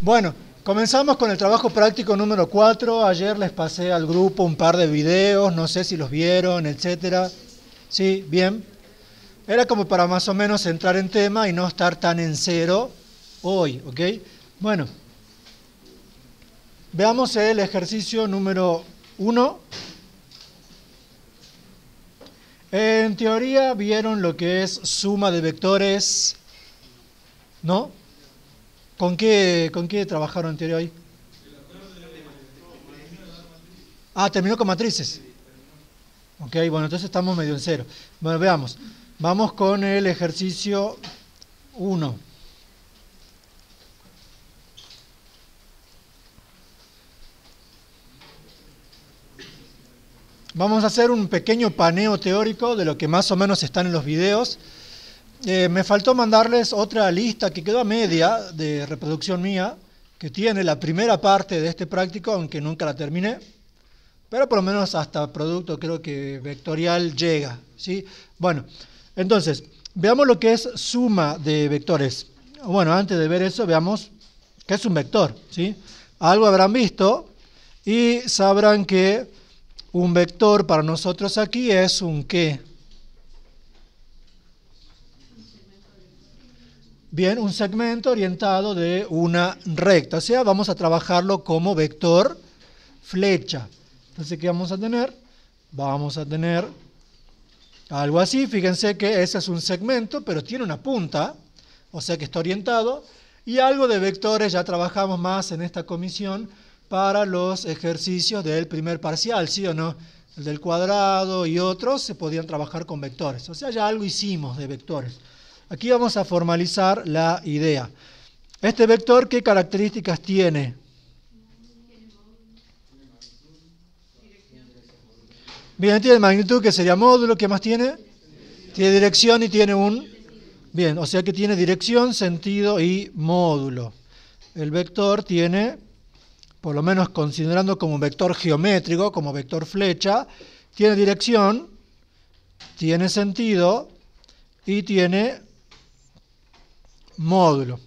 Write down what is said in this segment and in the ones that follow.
Bueno, comenzamos con el trabajo práctico número 4. Ayer les pasé al grupo un par de videos, no sé si los vieron, etcétera. Sí, bien. Era como para más o menos entrar en tema y no estar tan en cero hoy, ¿ok? Bueno, veamos el ejercicio número 1. En teoría vieron lo que es suma de vectores, ¿no? ¿Con qué trabajaron en teoría hoy? Ah, terminó con matrices. Ok, bueno, entonces estamos medio en cero. Bueno, veamos. Vamos con el ejercicio 1. Vamos a hacer un pequeño paneo teórico de lo que más o menos están en los videos. Me faltó mandarles otra lista que quedó a media de reproducción mía, que tiene la primera parte de este práctico, aunque nunca la terminé. Pero por lo menos hasta producto creo que vectorial llega, ¿sí? Bueno, entonces, veamos lo que es suma de vectores. Bueno, antes de ver eso, veamos qué es un vector, ¿sí? Algo habrán visto y sabrán que un vector para nosotros aquí es un ¿qué? Bien, un segmento orientado de una recta. O sea, vamos a trabajarlo como vector flecha. Entonces, ¿qué vamos a tener? Vamos a tener algo así. Fíjense que ese es un segmento, pero tiene una punta, o sea que está orientado. Y algo de vectores ya trabajamos más en esta comisión para los ejercicios del primer parcial, ¿sí o no? El del cuadrado y otros se podían trabajar con vectores. O sea, ya algo hicimos de vectores. Aquí vamos a formalizar la idea. Este vector, ¿qué características tiene? Bien, tiene magnitud, que sería módulo. ¿Qué más tiene? Tiene dirección y tiene un... Bien, o sea que tiene dirección, sentido y módulo. El vector tiene, por lo menos considerando como un vector geométrico, como vector flecha, tiene dirección, tiene sentido y tiene módulo.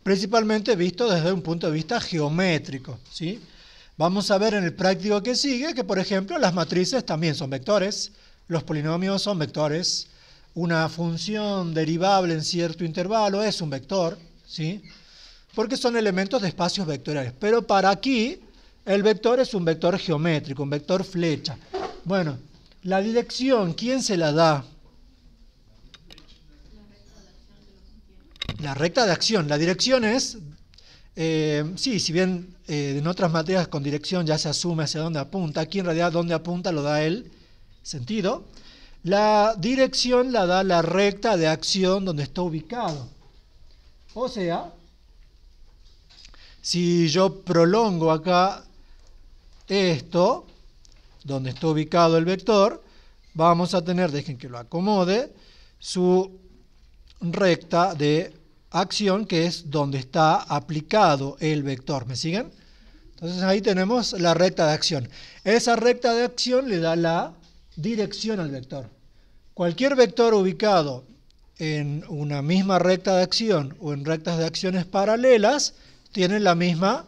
Principalmente visto desde un punto de vista geométrico, ¿sí? Vamos a ver en el práctico que sigue que, por ejemplo, las matrices también son vectores, los polinomios son vectores, una función derivable en cierto intervalo es un vector, ¿sí? Porque son elementos de espacios vectoriales. Pero para aquí, el vector es un vector geométrico, un vector flecha. Bueno, la dirección, ¿quién se la da? La recta de acción. La dirección es, sí, si bien en otras materias con dirección ya se asume hacia dónde apunta, aquí en realidad dónde apunta lo da el sentido. La dirección la da la recta de acción donde está ubicado. O sea, si yo prolongo acá esto, donde está ubicado el vector, vamos a tener, dejen que lo acomode, su recta de acción, que es donde está aplicado el vector. ¿Me siguen? Entonces ahí tenemos la recta de acción. Esa recta de acción le da la dirección al vector. Cualquier vector ubicado en una misma recta de acción o en rectas de acciones paralelas tienen la misma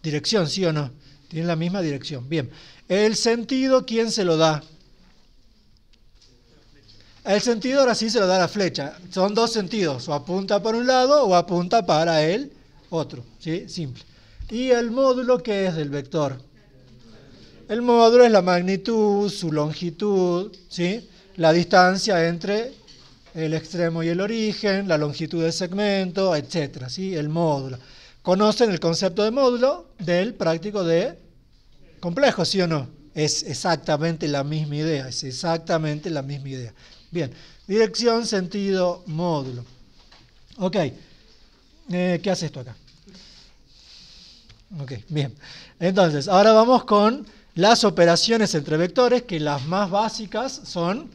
dirección, ¿sí o no? Tienen la misma dirección. Bien. El sentido, ¿quién se lo da? El sentido ahora sí se lo da la flecha. Son dos sentidos, o apunta para un lado o apunta para el otro, ¿sí? Simple. ¿Y el módulo qué es del vector? El módulo es la magnitud, su longitud, ¿sí? La distancia entre el extremo y el origen, la longitud del segmento, etcétera, ¿sí? El módulo. ¿Conocen el concepto de módulo del práctico de complejo, sí o no? Es exactamente la misma idea, es exactamente la misma idea. Bien, dirección, sentido, módulo. Ok, ¿qué hace esto acá? Ok, bien. Entonces, ahora vamos con las operaciones entre vectores, que las más básicas son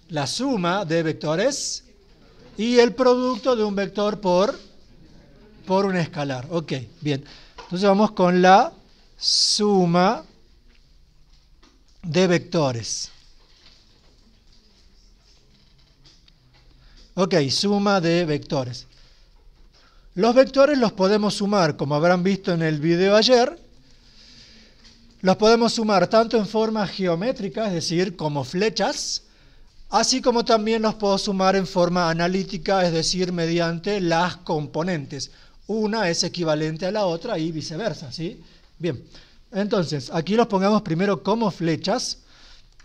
la suma de vectores y el producto de un vector por un escalar. Ok, bien. Entonces vamos con la suma de vectores. Ok, suma de vectores. Los vectores los podemos sumar, como habrán visto en el video ayer, los podemos sumar tanto en forma geométrica, es decir, como flechas, así como también los puedo sumar en forma analítica, es decir, mediante las componentes. Una es equivalente a la otra y viceversa, ¿sí? Bien, entonces, aquí los pongamos primero como flechas.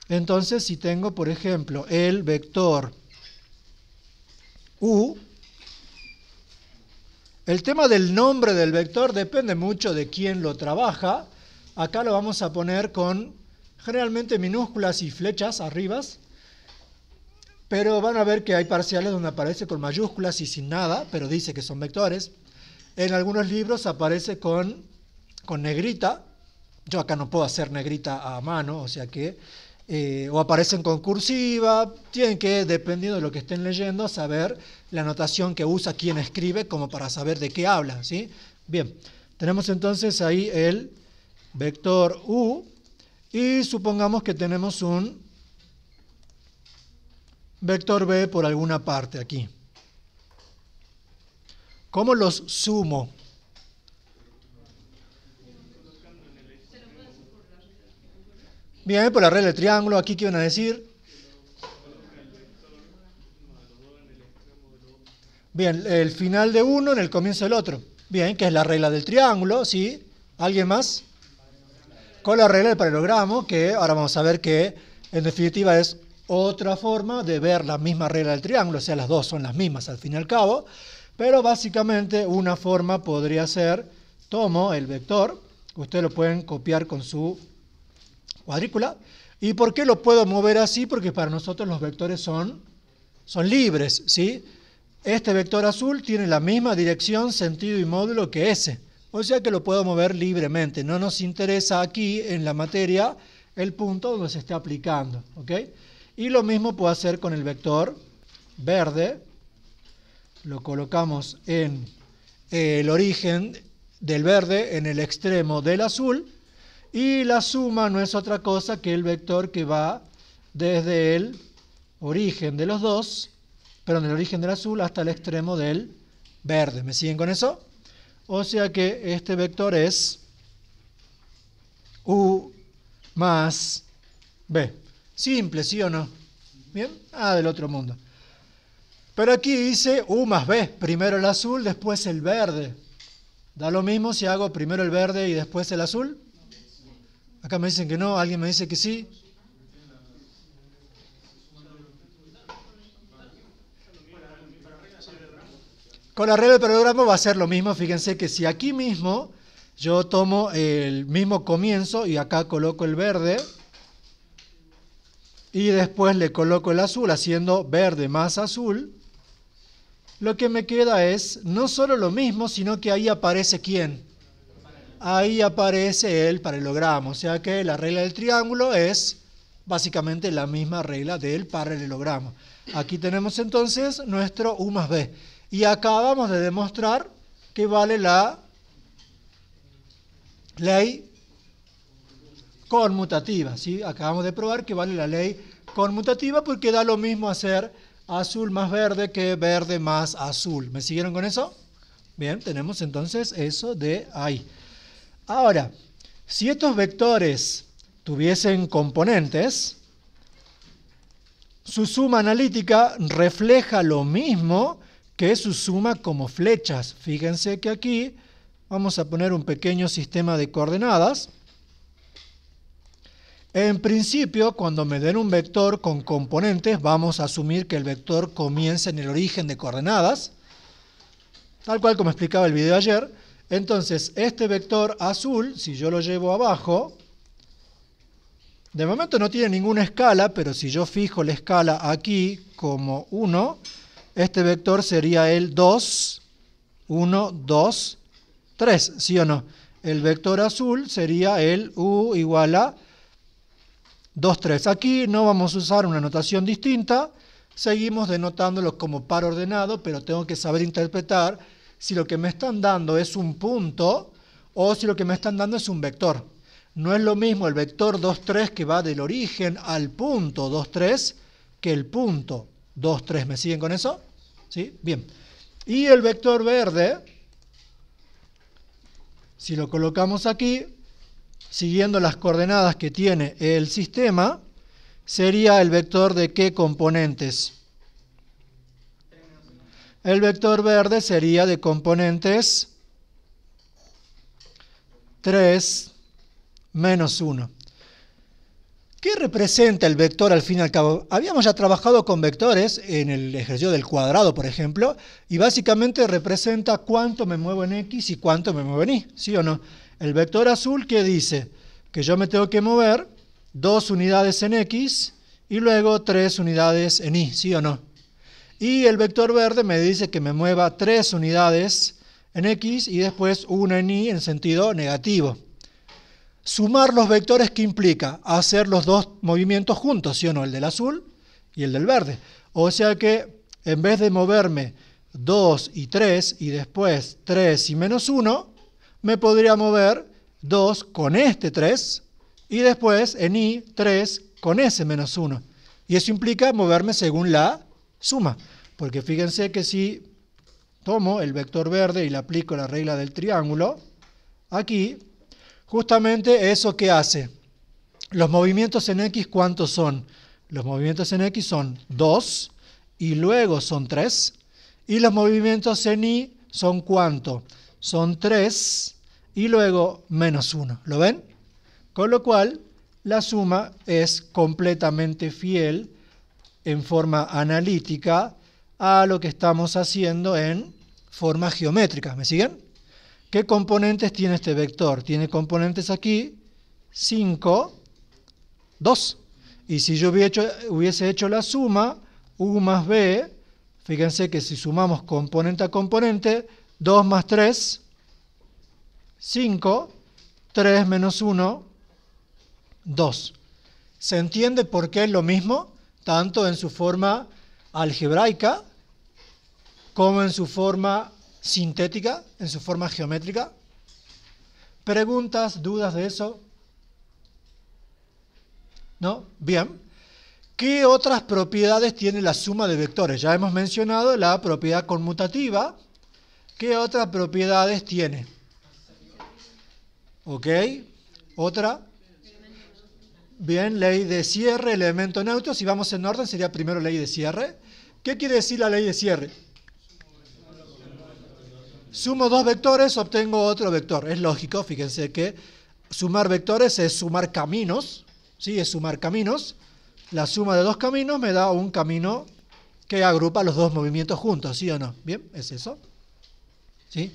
Entonces, si tengo, por ejemplo, el vector U, el tema del nombre del vector depende mucho de quién lo trabaja. Acá lo vamos a poner con generalmente minúsculas y flechas arriba, pero van a ver que hay parciales donde aparece con mayúsculas y sin nada, pero dice que son vectores. En algunos libros aparece con negrita. Yo acá no puedo hacer negrita a mano, o sea que o aparecen con cursiva. Tienen que, dependiendo de lo que estén leyendo, saber la notación que usa quien escribe como para saber de qué habla, ¿sí? Bien, tenemos entonces ahí el vector U y supongamos que tenemos un vector B por alguna parte aquí. ¿Cómo los sumo? Bien, por la regla del triángulo. Aquí, ¿qué van a decir? Bien, el final de uno en el comienzo del otro. Bien, que es la regla del triángulo, ¿sí? ¿Alguien más? Con la regla del paralelogramo, que ahora vamos a ver que en definitiva es otra forma de ver la misma regla del triángulo, o sea, las dos son las mismas al fin y al cabo, pero básicamente una forma podría ser, tomo el vector, ustedes lo pueden copiar con su cuadrícula. ¿Y por qué lo puedo mover así? Porque para nosotros los vectores son libres, ¿sí? Este vector azul tiene la misma dirección, sentido y módulo que ese. O sea que lo puedo mover libremente. No nos interesa aquí en la materia el punto donde se esté aplicando, ¿ok? Y lo mismo puedo hacer con el vector verde. Lo colocamos en el origen del verde, en el extremo del azul. Y la suma no es otra cosa que el vector que va desde el origen de los dos, perdón, del origen del azul hasta el extremo del verde. ¿Me siguen con eso? O sea que este vector es U más B. Simple, ¿sí o no? ¿Bien? Del otro mundo. Pero aquí dice U más B. Primero el azul, después el verde. ¿Da lo mismo si hago primero el verde y después el azul? Acá me dicen que no, alguien me dice que sí. Con la regla del paralelogramo va a ser lo mismo. Fíjense que si aquí mismo yo tomo el mismo comienzo y acá coloco el verde y después le coloco el azul haciendo verde más azul, lo que me queda es no solo lo mismo, sino que ahí aparece ¿quién? Ahí aparece el paralelogramo. O sea que la regla del triángulo es básicamente la misma regla del paralelogramo. Aquí tenemos entonces nuestro U más B. Y acabamos de demostrar que vale la ley conmutativa, ¿sí? Acabamos de probar que vale la ley conmutativa porque da lo mismo hacer azul más verde que verde más azul. ¿Me siguieron con eso? Bien, tenemos entonces eso de ahí. Ahora, si estos vectores tuviesen componentes, su suma analítica refleja lo mismo que su suma como flechas. Fíjense que aquí vamos a poner un pequeño sistema de coordenadas. En principio, cuando me den un vector con componentes, vamos a asumir que el vector comienza en el origen de coordenadas, tal cual como explicaba el video ayer. Entonces, este vector azul, si yo lo llevo abajo, de momento no tiene ninguna escala, pero si yo fijo la escala aquí como 1, este vector sería el 2, 1, 2, 3, ¿sí o no? El vector azul sería el U igual a 2, 3. Aquí no vamos a usar una notación distinta, seguimos denotándolo como par ordenado, pero tengo que saber interpretar si lo que me están dando es un punto o si lo que me están dando es un vector. No es lo mismo el vector 2, 3 que va del origen al punto 2, 3 que el punto 2, 3. ¿Me siguen con eso? ¿Sí? Bien. Y el vector verde Si lo colocamos aquí, siguiendo las coordenadas que tiene el sistema, sería el vector de ¿qué componentes? El vector verde sería de componentes 3 menos 1. ¿Qué representa el vector al fin y al cabo? Habíamos ya trabajado con vectores en el ejercicio del cuadrado, por ejemplo, y básicamente representa cuánto me muevo en X y cuánto me muevo en Y, ¿sí o no? El vector azul, ¿qué dice? Que yo me tengo que mover 2 unidades en X y luego 3 unidades en Y, ¿sí o no? Y el vector verde me dice que me mueva 3 unidades en X y después 1 en Y en sentido negativo. Sumar los vectores, ¿qué implica? Hacer los dos movimientos juntos, ¿sí o no? El del azul y el del verde. O sea que en vez de moverme 2 y 3 y después 3 y menos 1, me podría mover 2 con este 3 y después en Y 3 con ese menos 1. Y eso implica moverme según la suma. Porque fíjense que si tomo el vector verde y le aplico la regla del triángulo, aquí, justamente eso que hace. Los movimientos en X, ¿cuántos son? Los movimientos en X son 2 y luego son 3. Y los movimientos en Y son ¿cuánto? Son 3 y luego menos 1. ¿Lo ven? Con lo cual, la suma es completamente fiel en forma analítica a lo que estamos haciendo en forma geométrica. ¿Me siguen? ¿Qué componentes tiene este vector? Tiene componentes aquí 5, 2. Y si yo hubiese hecho la suma, U más B, fíjense que si sumamos componente a componente, 2 más 3, 5, 3 menos 1, 2. ¿Se entiende por qué es lo mismo? Tanto en su forma algebraica como en su forma sintética, en su forma geométrica. ¿Preguntas, dudas de eso? ¿No? Bien. ¿Qué otras propiedades tiene la suma de vectores? Ya hemos mencionado la propiedad conmutativa. ¿Qué otras propiedades tiene? ¿Ok? ¿Otra? Bien, ley de cierre, elemento neutro. Si vamos en orden, sería primero ley de cierre. ¿Qué quiere decir la ley de cierre? Sumo dos vectores, obtengo otro vector. Es lógico, fíjense que sumar vectores es sumar caminos. ¿Sí? Es sumar caminos. La suma de dos caminos me da un camino que agrupa los dos movimientos juntos, ¿sí o no? Bien, es eso. ¿Sí?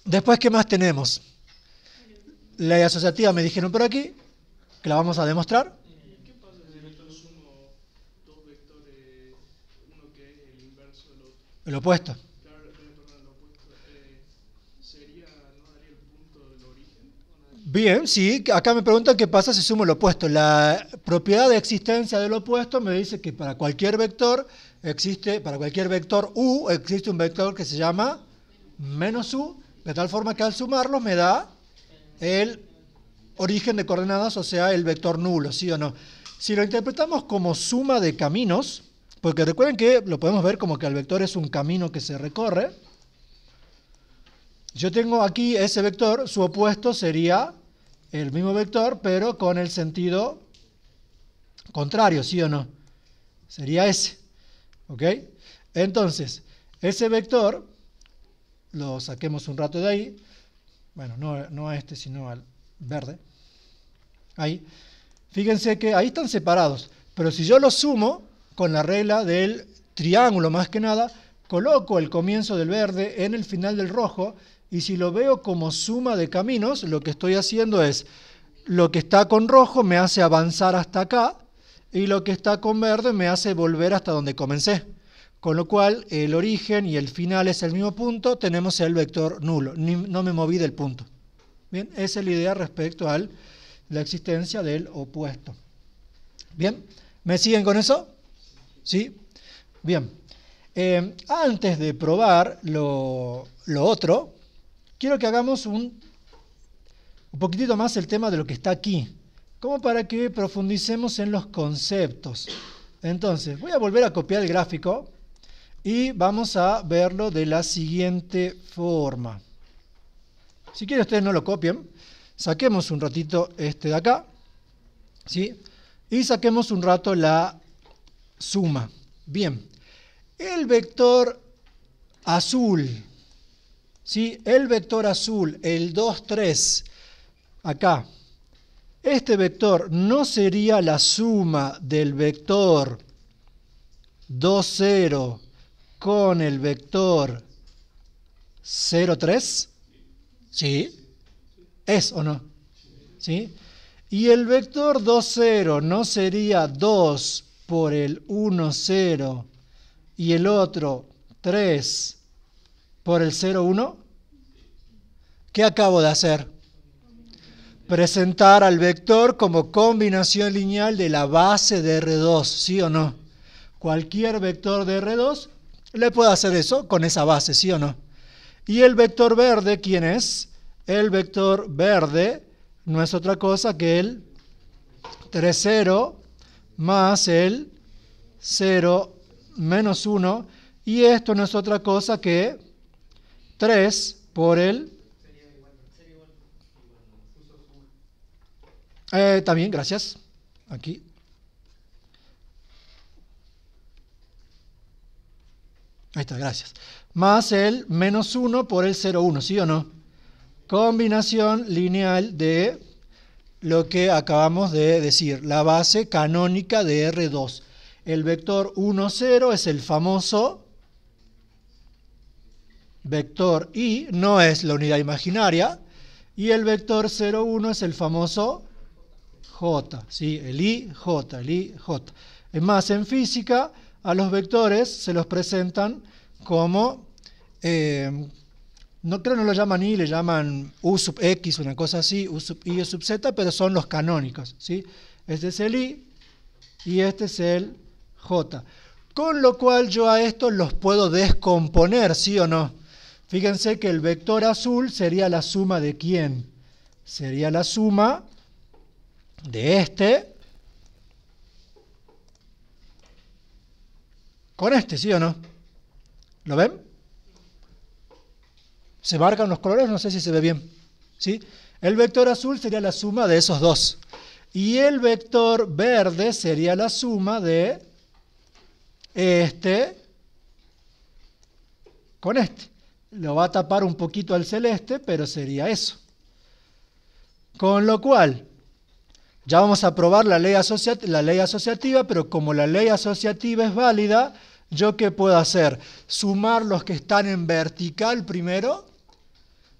Después, ¿qué más tenemos? Ley asociativa me dijeron por aquí, que la vamos a demostrar. ¿Qué pasa si de vector sumo dos vectores, uno que es el inverso del otro? El opuesto. Claro, perdón, el opuesto. ¿No daría el punto del origen? Bien, sí, acá me preguntan qué pasa si sumo el opuesto. La propiedad de existencia del opuesto me dice que para cualquier vector U, existe un vector que se llama menos U, de tal forma que al sumarlos me da el origen de coordenadas, o sea, el vector nulo, ¿sí o no? Si lo interpretamos como suma de caminos, porque recuerden que lo podemos ver como que el vector es un camino que se recorre. Yo tengo aquí ese vector, su opuesto sería el mismo vector, pero con el sentido contrario, ¿sí o no? Sería ese, ¿ok? Entonces, ese vector, lo saquemos un rato de ahí, bueno, no a este, sino al verde. Ahí. Fíjense que ahí están separados. Pero si yo los sumo con la regla del triángulo más que nada, coloco el comienzo del verde en el final del rojo, y si lo veo como suma de caminos, lo que estoy haciendo es, lo que está con rojo me hace avanzar hasta acá, y lo que está con verde me hace volver hasta donde comencé. Con lo cual, el origen y el final es el mismo punto, tenemos el vector nulo, no me moví del punto. Bien, esa es la idea respecto a la existencia del opuesto. Bien, ¿me siguen con eso? ¿Sí? Bien. Antes de probar lo otro, quiero que hagamos un poquitito más el tema de lo que está aquí, como para que profundicemos en los conceptos. Entonces, voy a volver a copiar el gráfico. Y vamos a verlo de la siguiente forma. Si quieren ustedes no lo copien, saquemos un ratito este de acá, ¿sí? Y saquemos un rato la suma. Bien, el vector azul, ¿sí? El vector azul, el 2, 3, acá. Este vector no sería la suma del vector 2, 0 con el vector 0, 3. ¿Sí? ¿Es o no? ¿Sí? Y el vector 2, 0 no sería 2 por el 1, 0 y el otro 3 por el 0, 1. ¿Qué acabo de hacer? Presentar al vector como combinación lineal de la base de R2, ¿sí o no? Cualquier vector de R2 le puede hacer eso con esa base, ¿sí o no? Y el vector verde, ¿quién es? El vector verde no es otra cosa que el 3, 0 más el 0 menos 1. Y esto no es otra cosa que 3 por el... también, gracias. Aquí. Ahí está, gracias. Más el menos 1 por el 0, 1, ¿sí o no? Combinación lineal de lo que acabamos de decir, la base canónica de R2. El vector 1, 0 es el famoso vector I, no es la unidad imaginaria, y el vector 0, 1 es el famoso J, ¿sí? El IJ, el IJ. Es más, en física a los vectores se los presentan como, no creo no lo llaman I, le llaman U sub X, una cosa así, U sub I, U sub Z, pero son los canónicos, ¿sí? Este es el I y este es el J. Con lo cual yo a estos los puedo descomponer, ¿sí o no? Fíjense que el vector azul sería la suma de ¿quién? Sería la suma de este con este, ¿sí o no? ¿Lo ven? ¿Se marcan los colores? No sé si se ve bien, ¿sí? El vector azul sería la suma de esos dos. Y el vector verde sería la suma de este con este. Lo va a tapar un poquito al celeste, pero sería eso. Con lo cual, ya vamos a probar la ley asociativa, pero como la ley asociativa es válida, ¿yo qué puedo hacer? Sumar los que están en vertical primero,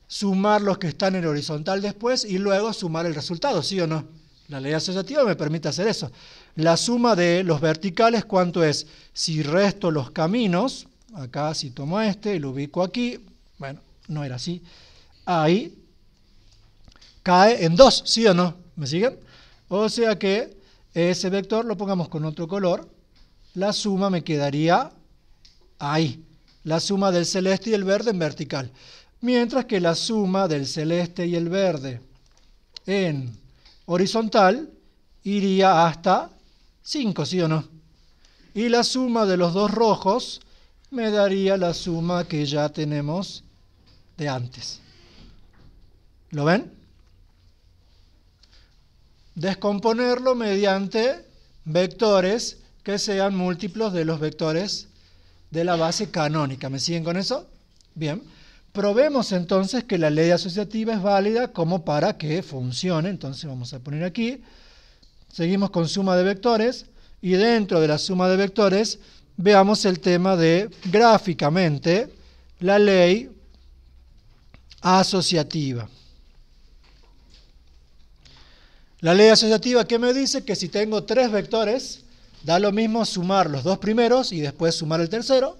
sumar los que están en horizontal después y luego sumar el resultado, ¿sí o no? La ley asociativa me permite hacer eso. La suma de los verticales, ¿cuánto es? Si resto los caminos, acá si tomo este y lo ubico aquí, bueno, no era así, ahí cae en 2, ¿sí o no? ¿Me siguen? O sea que ese vector lo pongamos con otro color, la suma me quedaría ahí, la suma del celeste y el verde en vertical. Mientras que la suma del celeste y el verde en horizontal iría hasta 5, ¿sí o no? Y la suma de los dos rojos me daría la suma que ya tenemos de antes. ¿Lo ven? Descomponerlo mediante vectores que sean múltiplos de los vectores de la base canónica. ¿Me siguen con eso? Bien. Probemos entonces que la ley asociativa es válida como para que funcione. Entonces vamos a poner aquí. Seguimos con suma de vectores. Y dentro de la suma de vectores veamos el tema de gráficamente la ley asociativa. La ley asociativa, ¿qué me dice? Que si tengo 3 vectores, da lo mismo sumar los 2 primeros y después sumar el tercero,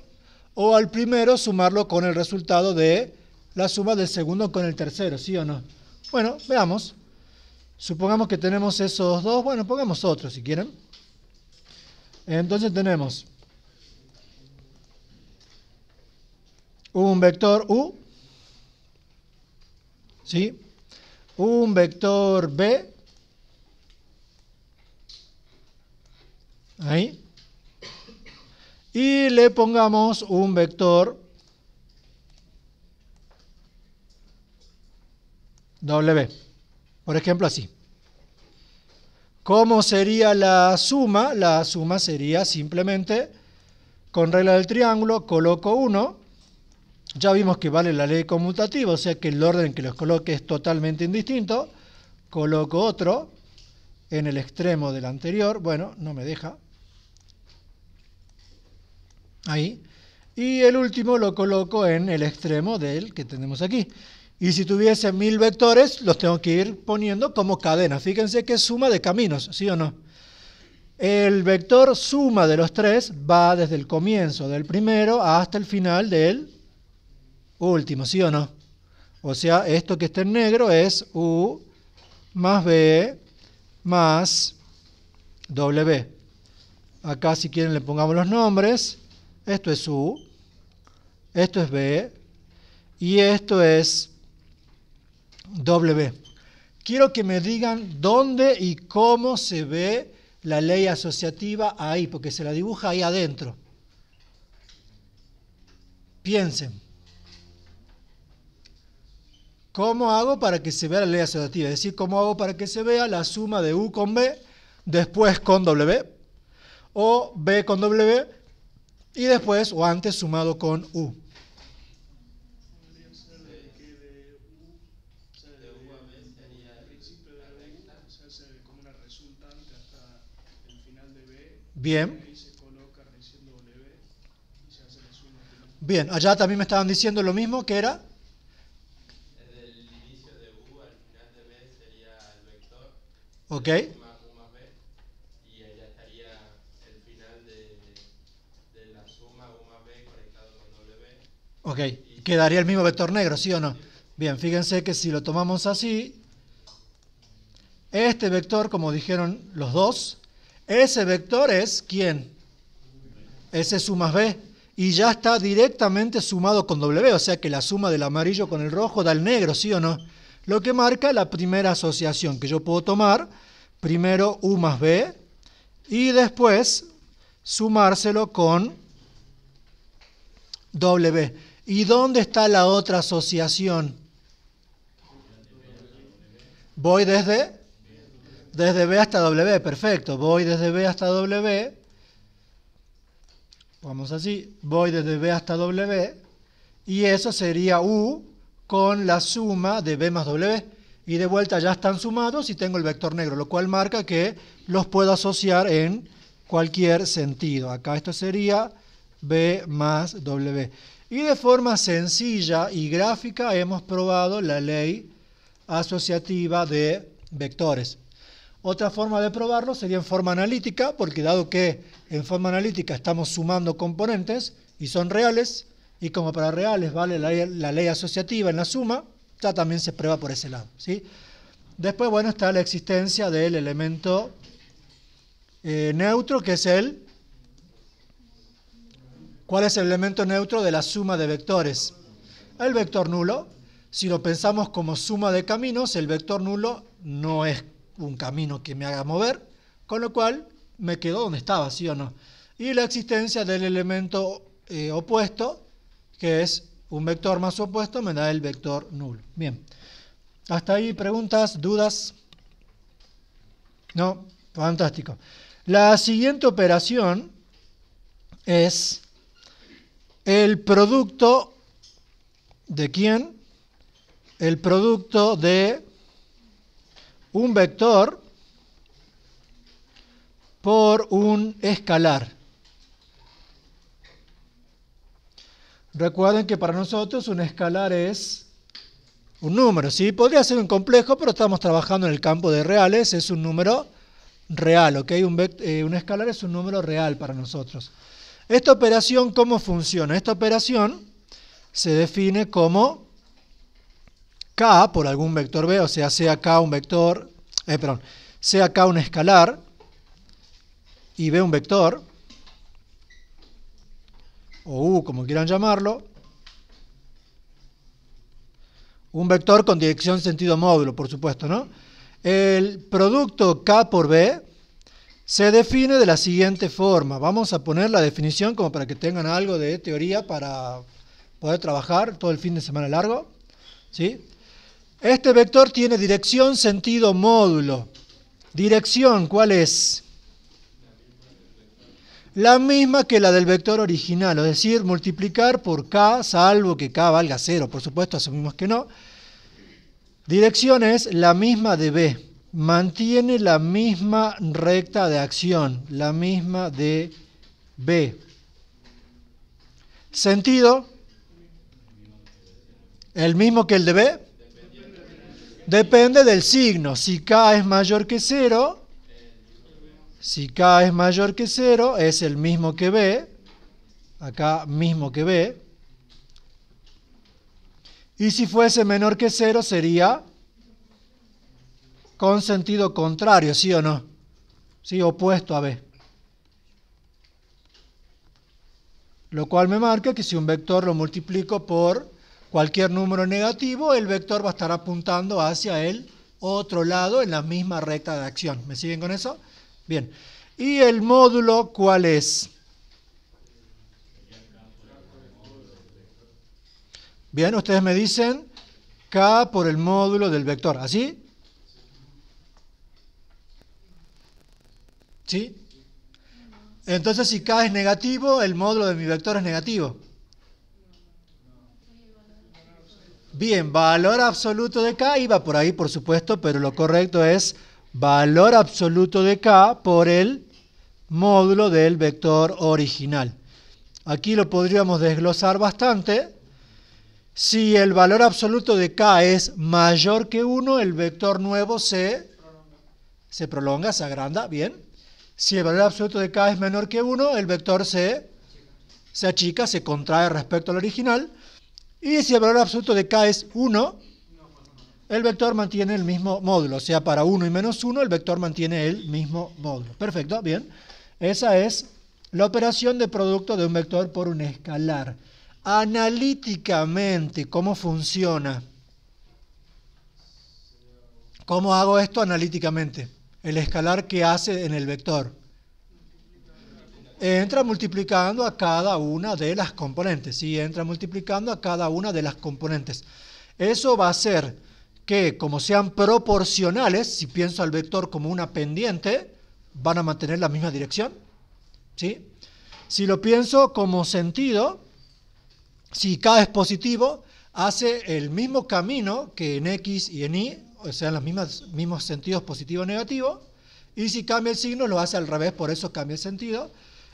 o al primero sumarlo con el resultado de la suma del segundo con el tercero, ¿sí o no? Bueno, veamos. Supongamos que tenemos esos dos, bueno, pongamos otros si quieren. Entonces tenemos un vector U, ¿sí? Un vector B, ahí, y le pongamos un vector W. Por ejemplo, así. ¿Cómo sería la suma? La suma sería simplemente, con regla del triángulo, coloco 1. Ya vimos que vale la ley conmutativa, o sea que el orden en que los coloque es totalmente indistinto. Coloco otro en el extremo del anterior. Bueno, no me deja. Ahí. Y el último lo coloco en el extremo del que tenemos aquí. Y si tuviese 1000 vectores, los tengo que ir poniendo como cadena. Fíjense que es suma de caminos, ¿sí o no? El vector suma de los tres va desde el comienzo del primero hasta el final del último, ¿sí o no? O sea, esto que está en negro es U más B más W. Acá, si quieren, le pongamos los nombres. Esto es U, esto es B y esto es W. Quiero que me digan dónde y cómo se ve la ley asociativa ahí, porque se la dibuja ahí adentro. Piensen. ¿Cómo hago para que se vea la ley asociativa? Es decir, ¿cómo hago para que se vea la suma de U con B, después con W, o B con W, y después o antes sumado con U? Bien. Bien, allá también me estaban diciendo lo mismo, que era. Desde el inicio de U al final de B sería el vector. Ok. U más B. Y allá estaría el final de la suma U más B conectado con W. Ok, quedaría el mismo vector negro, ¿sí o no? Bien, fíjense que si lo tomamos así, este vector, como dijeron los dos, ese vector es ¿quién? Ese es U más B. Y ya está directamente sumado con W, o sea que la suma del amarillo con el rojo da el negro, ¿sí o no? Lo que marca la primera asociación, que yo puedo tomar primero U más B y después sumárselo con W. ¿Y dónde está la otra asociación? Voy desde B hasta W, perfecto. Voy desde B hasta W. Vamos así, voy desde B hasta W, y eso sería U con la suma de B más W. Y de vuelta ya están sumados y tengo el vector negro, lo cual marca que los puedo asociar en cualquier sentido. Acá esto sería B más W. Y de forma sencilla y gráfica hemos probado la ley asociativa de vectores. Otra forma de probarlo sería en forma analítica, porque dado que en forma analítica estamos sumando componentes y son reales, y como para reales vale la ley asociativa en la suma, ya también se prueba por ese lado, ¿sí? Después, bueno, está la existencia del elemento neutro, que es el... ¿Cuál es el elemento neutro de la suma de vectores? El vector nulo. Si lo pensamos como suma de caminos, el vector nulo no es un camino que me haga mover, con lo cual me quedo donde estaba, ¿sí o no? Y la existencia del elemento opuesto, que es un vector más opuesto, me da el vector nulo. Bien. ¿Hasta ahí preguntas, dudas? No, fantástico. La siguiente operación es el producto ¿de quién? El producto de un vector por un escalar. Recuerden que para nosotros un escalar es un número, ¿sí? Podría ser un complejo, pero estamos trabajando en el campo de reales, es un número real, ¿ok? Un escalar es un número real para nosotros. Esta operación, ¿cómo funciona? Esta operación se define como K por algún vector B, o sea K un vector, sea K un escalar y B un vector, o U como quieran llamarlo, un vector con dirección sentido módulo, por supuesto, ¿no? El producto K por B se define de la siguiente forma. Vamos a poner la definición como para que tengan algo de teoría para poder trabajar todo el fin de semana largo. ¿Sí? Este vector tiene dirección, sentido, módulo. Dirección, ¿cuál es? La misma que la del vector original, es decir, multiplicar por k, salvo que k valga 0, por supuesto, asumimos que no. Dirección es la misma de b, mantiene la misma recta de acción, la misma de b. Sentido, el mismo que el de b, depende del signo. Si k es mayor que 0, si k es mayor que 0, es el mismo que b, acá mismo que b, y si fuese menor que 0 sería con sentido contrario, ¿sí o no? Sí, opuesto a b. Lo cual me marca que si un vector lo multiplico por cualquier número negativo, el vector va a estar apuntando hacia el otro lado en la misma recta de acción. ¿Me siguen con eso? Bien. ¿Y el módulo cuál es? Bien, ustedes me dicen k por el módulo del vector. ¿Así? ¿Sí? Entonces, si k es negativo, el módulo de mi vector es negativo. Bien, valor absoluto de k iba por ahí, por supuesto, pero lo correcto es valor absoluto de k por el módulo del vector original. Aquí lo podríamos desglosar bastante. Si el valor absoluto de k es mayor que 1, el vector nuevo se prolonga, se agranda, bien. Si el valor absoluto de k es menor que 1, el vector se achica, se contrae respecto al original. Y si el valor absoluto de k es 1, el vector mantiene el mismo módulo. O sea, para 1 y menos 1, el vector mantiene el mismo módulo. Perfecto, bien. Esa es la operación de producto de un vector por un escalar. Analíticamente, ¿cómo funciona? ¿Cómo hago esto analíticamente? El escalar que hace en el vector. Entra multiplicando a cada una de las componentes. Sí, entra multiplicando a cada una de las componentes. Eso va a hacer que, como sean proporcionales, si pienso al vector como una pendiente, van a mantener la misma dirección. ¿Sí? Si lo pienso como sentido, si k es positivo, hace el mismo camino que en x y en y, o sea, en los mismos sentidos positivo y negativo, y si cambia el signo, lo hace al revés, por eso cambia el sentido.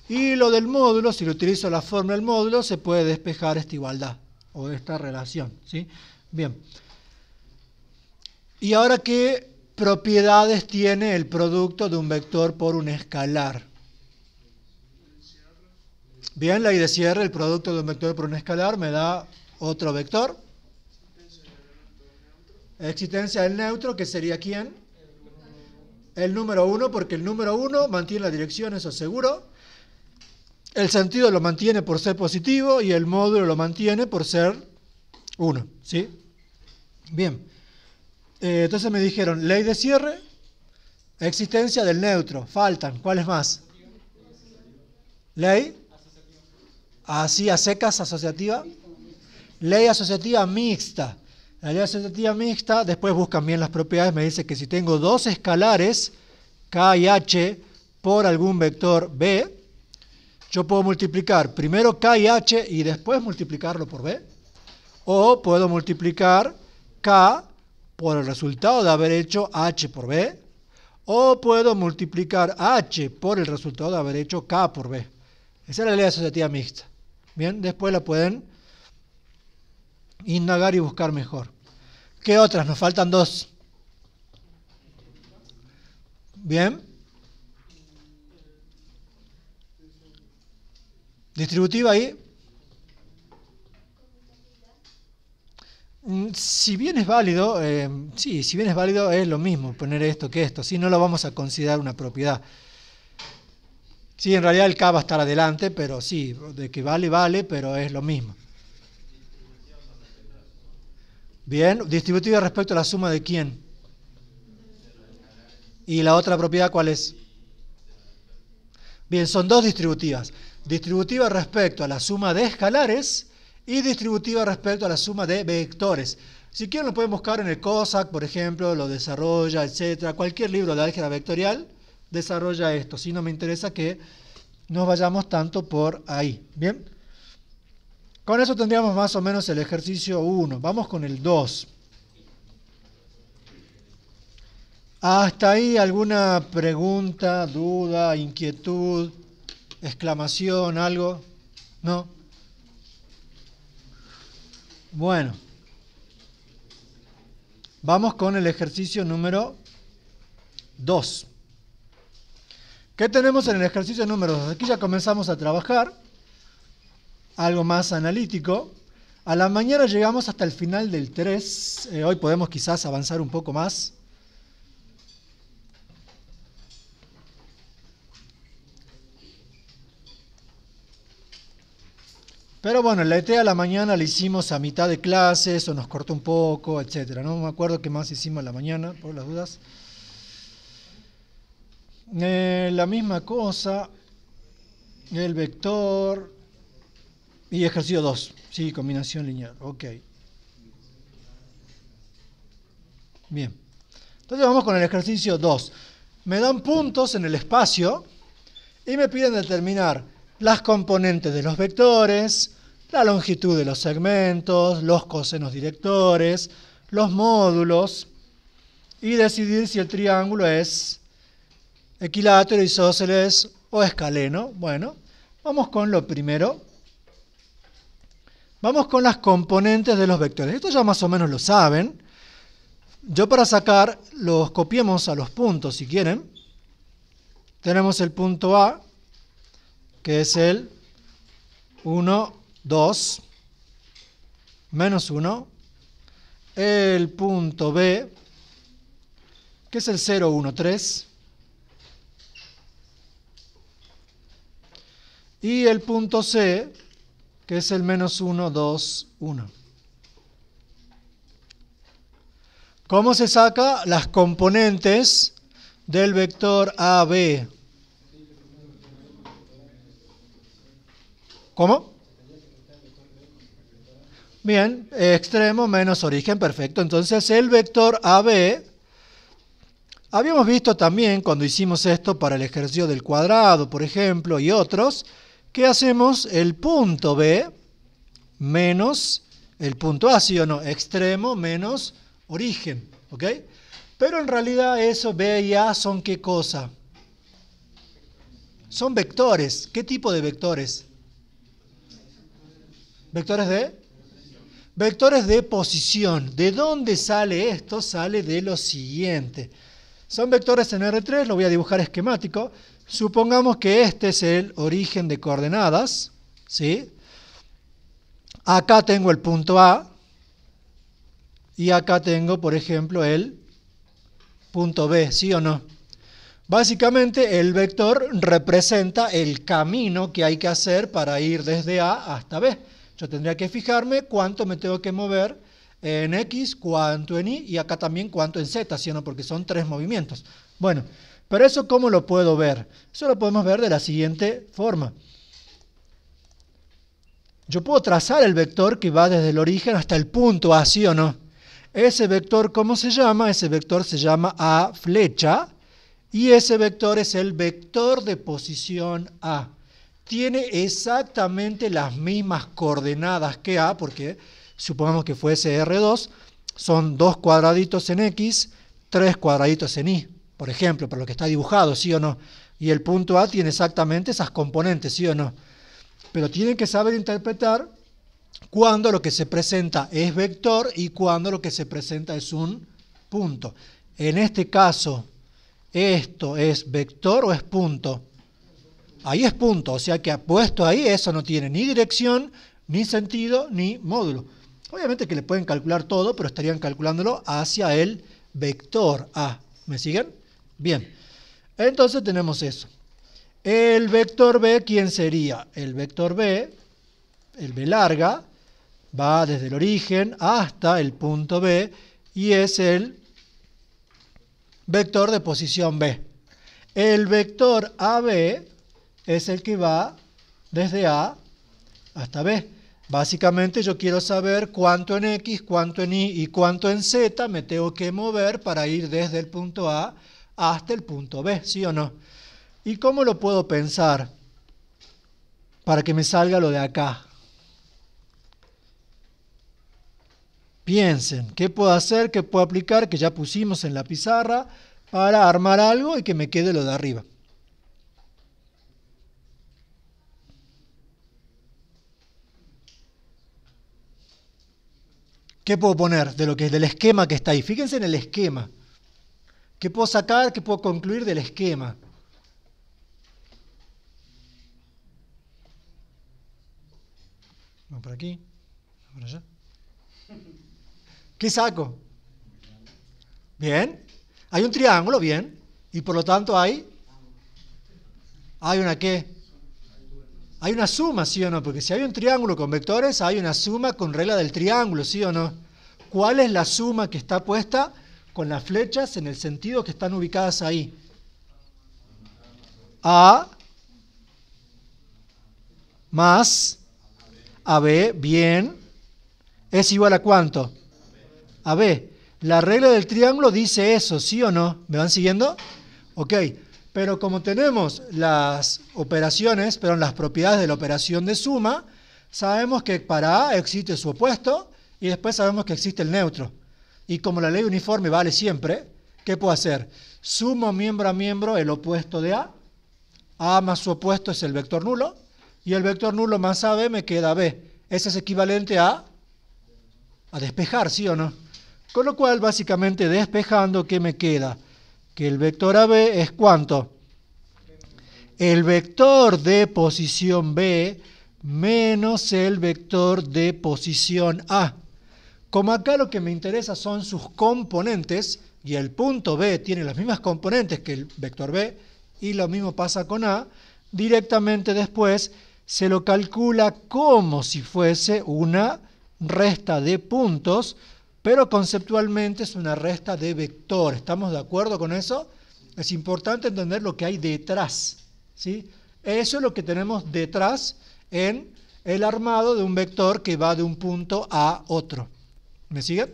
Y lo del módulo, si lo utilizo la fórmula del módulo, se puede despejar esta igualdad, o esta relación. ¿Sí? Bien. ¿Y ahora qué propiedades tiene el producto de un vector por un escalar? Bien, ley de cierre, el producto de un vector por un escalar me da otro vector. Existencia del neutro, que sería ¿quién? El número 1, porque el número 1 mantiene la dirección, eso seguro. El sentido lo mantiene por ser positivo y el módulo lo mantiene por ser 1. ¿Sí? Bien. Entonces me dijeron ley de cierre, existencia del neutro. Faltan, ¿cuáles más? Ley. Así a secas, asociativa. Ley asociativa mixta. La ley asociativa mixta, después buscan bien las propiedades, me dice que si tengo dos escalares, k y h, por algún vector b, yo puedo multiplicar primero k y h y después multiplicarlo por b. O puedo multiplicar k por el resultado de haber hecho h por b. O puedo multiplicar h por el resultado de haber hecho k por b. Esa es la ley asociativa mixta. Bien, después la pueden indagar y buscar mejor. ¿Qué otras? Nos faltan dos. Bien. Distributiva ahí. Si bien es válido, sí, si bien es válido es lo mismo poner esto que esto. Si no lo vamos a considerar una propiedad. Sí, en realidad el K va a estar adelante, pero sí, de que vale, vale, pero es lo mismo. Bien, distributiva respecto a la suma de quién. ¿Y la otra propiedad cuál es? Bien, son dos distributivas. Distributiva respecto a la suma de escalares y distributiva respecto a la suma de vectores. Si quieren lo pueden buscar en el COSAC, por ejemplo, lo desarrolla, etcétera. Cualquier libro de álgebra vectorial desarrolla esto. Si no me interesa que nos vayamos tanto por ahí. Bien. Con eso tendríamos más o menos el ejercicio 1. Vamos con el 2. ¿Hasta ahí alguna pregunta, duda, inquietud, exclamación, algo? ¿No? Bueno. Vamos con el ejercicio número 2. ¿Qué tenemos en el ejercicio número 2? Aquí ya comenzamos a trabajar. Algo más analítico. A la mañana llegamos hasta el final del 3. Hoy podemos quizás avanzar un poco más. Pero bueno, la ET a la mañana la hicimos a mitad de clases o nos cortó un poco, etcétera. No me acuerdo qué más hicimos a la mañana, por las dudas. La misma cosa, el vector y ejercicio 2. Sí, combinación lineal. Ok. Bien. Entonces vamos con el ejercicio 2. Me dan puntos en el espacio y me piden determinar las componentes de los vectores, la longitud de los segmentos, los cosenos directores, los módulos y decidir si el triángulo es equilátero, isósceles o escaleno. Bueno, vamos con lo primero. Vamos con las componentes de los vectores. Esto ya más o menos lo saben. Yo para sacar los copiemos a los puntos si quieren. Tenemos el punto A, que es el 1, 2, menos 1. El punto B, que es el 0, 1, 3. Y el punto C, que es el menos 1, 2, 1. ¿Cómo se saca las componentes del vector AB? ¿Cómo? Bien, extremo menos origen, perfecto. Entonces el vector AB, habíamos visto también cuando hicimos esto para el ejercicio del cuadrado, por ejemplo, y otros, que hacemos el punto B menos el punto A, ¿sí o no? Extremo menos origen, ¿ok? Pero en realidad eso, B y A, ¿son qué cosa? Son vectores. ¿Qué tipo de vectores? ¿Vectores de? Vectores de posición. ¿De dónde sale esto? Sale de lo siguiente. Son vectores en R3, lo voy a dibujar esquemático. Supongamos que este es el origen de coordenadas, ¿sí? Acá tengo el punto A y acá tengo, por ejemplo, el punto B, ¿sí o no? Básicamente el vector representa el camino que hay que hacer para ir desde A hasta B. Yo tendría que fijarme cuánto me tengo que mover en X, cuánto en Y y acá también cuánto en Z, ¿sí o no? Porque son 3 movimientos. Bueno, pero eso ¿cómo lo puedo ver? Eso lo podemos ver de la siguiente forma. Yo puedo trazar el vector que va desde el origen hasta el punto A, ¿sí o no? Ese vector, ¿cómo se llama? Ese vector se llama A flecha y ese vector es el vector de posición A. Tiene exactamente las mismas coordenadas que A, porque supongamos que fuese R2, son 2 cuadraditos en X, 3 cuadraditos en Y, por ejemplo, para lo que está dibujado, ¿sí o no? Y el punto A tiene exactamente esas componentes, ¿sí o no? Pero tienen que saber interpretar cuando lo que se presenta es vector y cuando lo que se presenta es un punto. En este caso, ¿esto es vector o es punto? Ahí es punto, o sea que puesto ahí eso no tiene ni dirección, ni sentido, ni módulo. Obviamente que le pueden calcular todo, pero estarían calculándolo hacia el vector A. ¿Me siguen? Bien. Entonces tenemos eso. El vector B, ¿quién sería? El vector B, el B larga, va desde el origen hasta el punto B y es el vector de posición B. El vector AB es el que va desde A hasta B. Básicamente yo quiero saber cuánto en X, cuánto en Y y cuánto en Z me tengo que mover para ir desde el punto A hasta el punto B, ¿sí o no? ¿Y cómo lo puedo pensar para que me salga lo de acá? Piensen, ¿qué puedo hacer, qué puedo aplicar, que ya pusimos en la pizarra, para armar algo y que me quede lo de arriba? ¿Qué puedo poner del esquema que está ahí? Fíjense en el esquema. ¿Qué puedo sacar, qué puedo concluir del esquema? Vamos por aquí, por allá. ¿Qué saco? Bien. Hay un triángulo, bien. Y por lo tanto hay una ¿qué? Hay una suma, ¿sí o no? Porque si hay un triángulo con vectores, hay una suma con regla del triángulo, ¿sí o no? ¿Cuál es la suma que está puesta con las flechas en el sentido que están ubicadas ahí? A más AB, bien, es igual a ¿cuánto? A B. La regla del triángulo dice eso, ¿sí o no? ¿Me van siguiendo? Ok. Pero como tenemos las operaciones, las propiedades de la operación de suma, sabemos que para A existe su opuesto y después sabemos que existe el neutro. Y como la ley uniforme vale siempre, ¿qué puedo hacer? Sumo miembro a miembro el opuesto de A. A más su opuesto es el vector nulo. Y el vector nulo más AB me queda B. Ese es equivalente a despejar, ¿sí o no? Con lo cual, básicamente, despejando, ¿qué me queda? Que el vector AB es ¿cuánto? El vector de posición B menos el vector de posición A. Como acá lo que me interesa son sus componentes, y el punto B tiene las mismas componentes que el vector B, y lo mismo pasa con A, directamente después se lo calcula como si fuese una resta de puntos, pero conceptualmente es una resta de vector. ¿Estamos de acuerdo con eso? Es importante entender lo que hay detrás, ¿sí? Eso es lo que tenemos detrás en el armado de un vector que va de un punto a otro. ¿Me siguen?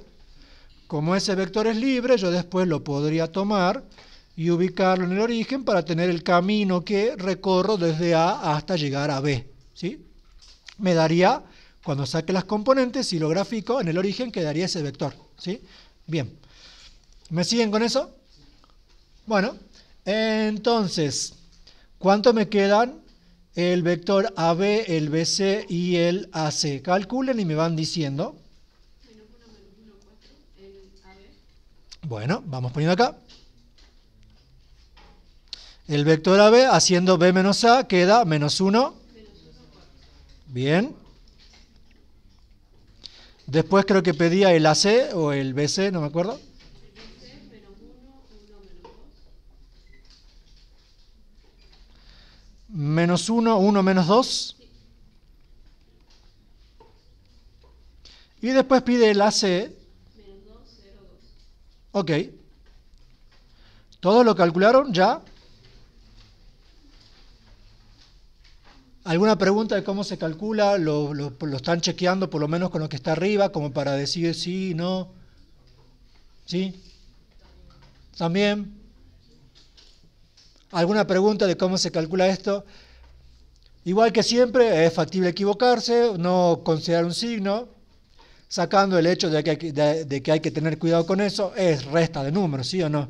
Como ese vector es libre, yo después lo podría tomar y ubicarlo en el origen para tener el camino que recorro desde A hasta llegar a B, ¿sí? Me daría, cuando saque las componentes y lo grafico, en el origen quedaría ese vector, ¿sí? Bien. ¿Me siguen con eso? Bueno, entonces, ¿cuánto me quedan? El vector AB, el BC y el AC. Calculen y me van diciendo. Menos 1, 4, el AB. Bueno, vamos poniendo acá. El vector AB haciendo B menos A queda menos 1. Bien. Después creo que pedía el AC o el BC, no me acuerdo. BC, menos 1, 1, menos 2. Menos 1, 1 menos 2. Y después pide el AC. Menos 2, 0, 2. Ok. ¿Todos lo calcularon ya? ¿Alguna pregunta de cómo se calcula? ¿Lo están chequeando por lo menos con lo que está arriba, como para decir sí, no? ¿Sí? ¿También? ¿Alguna pregunta de cómo se calcula esto? Igual que siempre, es factible equivocarse, no considerar un signo, sacando el hecho de que hay que tener cuidado con eso, es resta de números, ¿sí o no?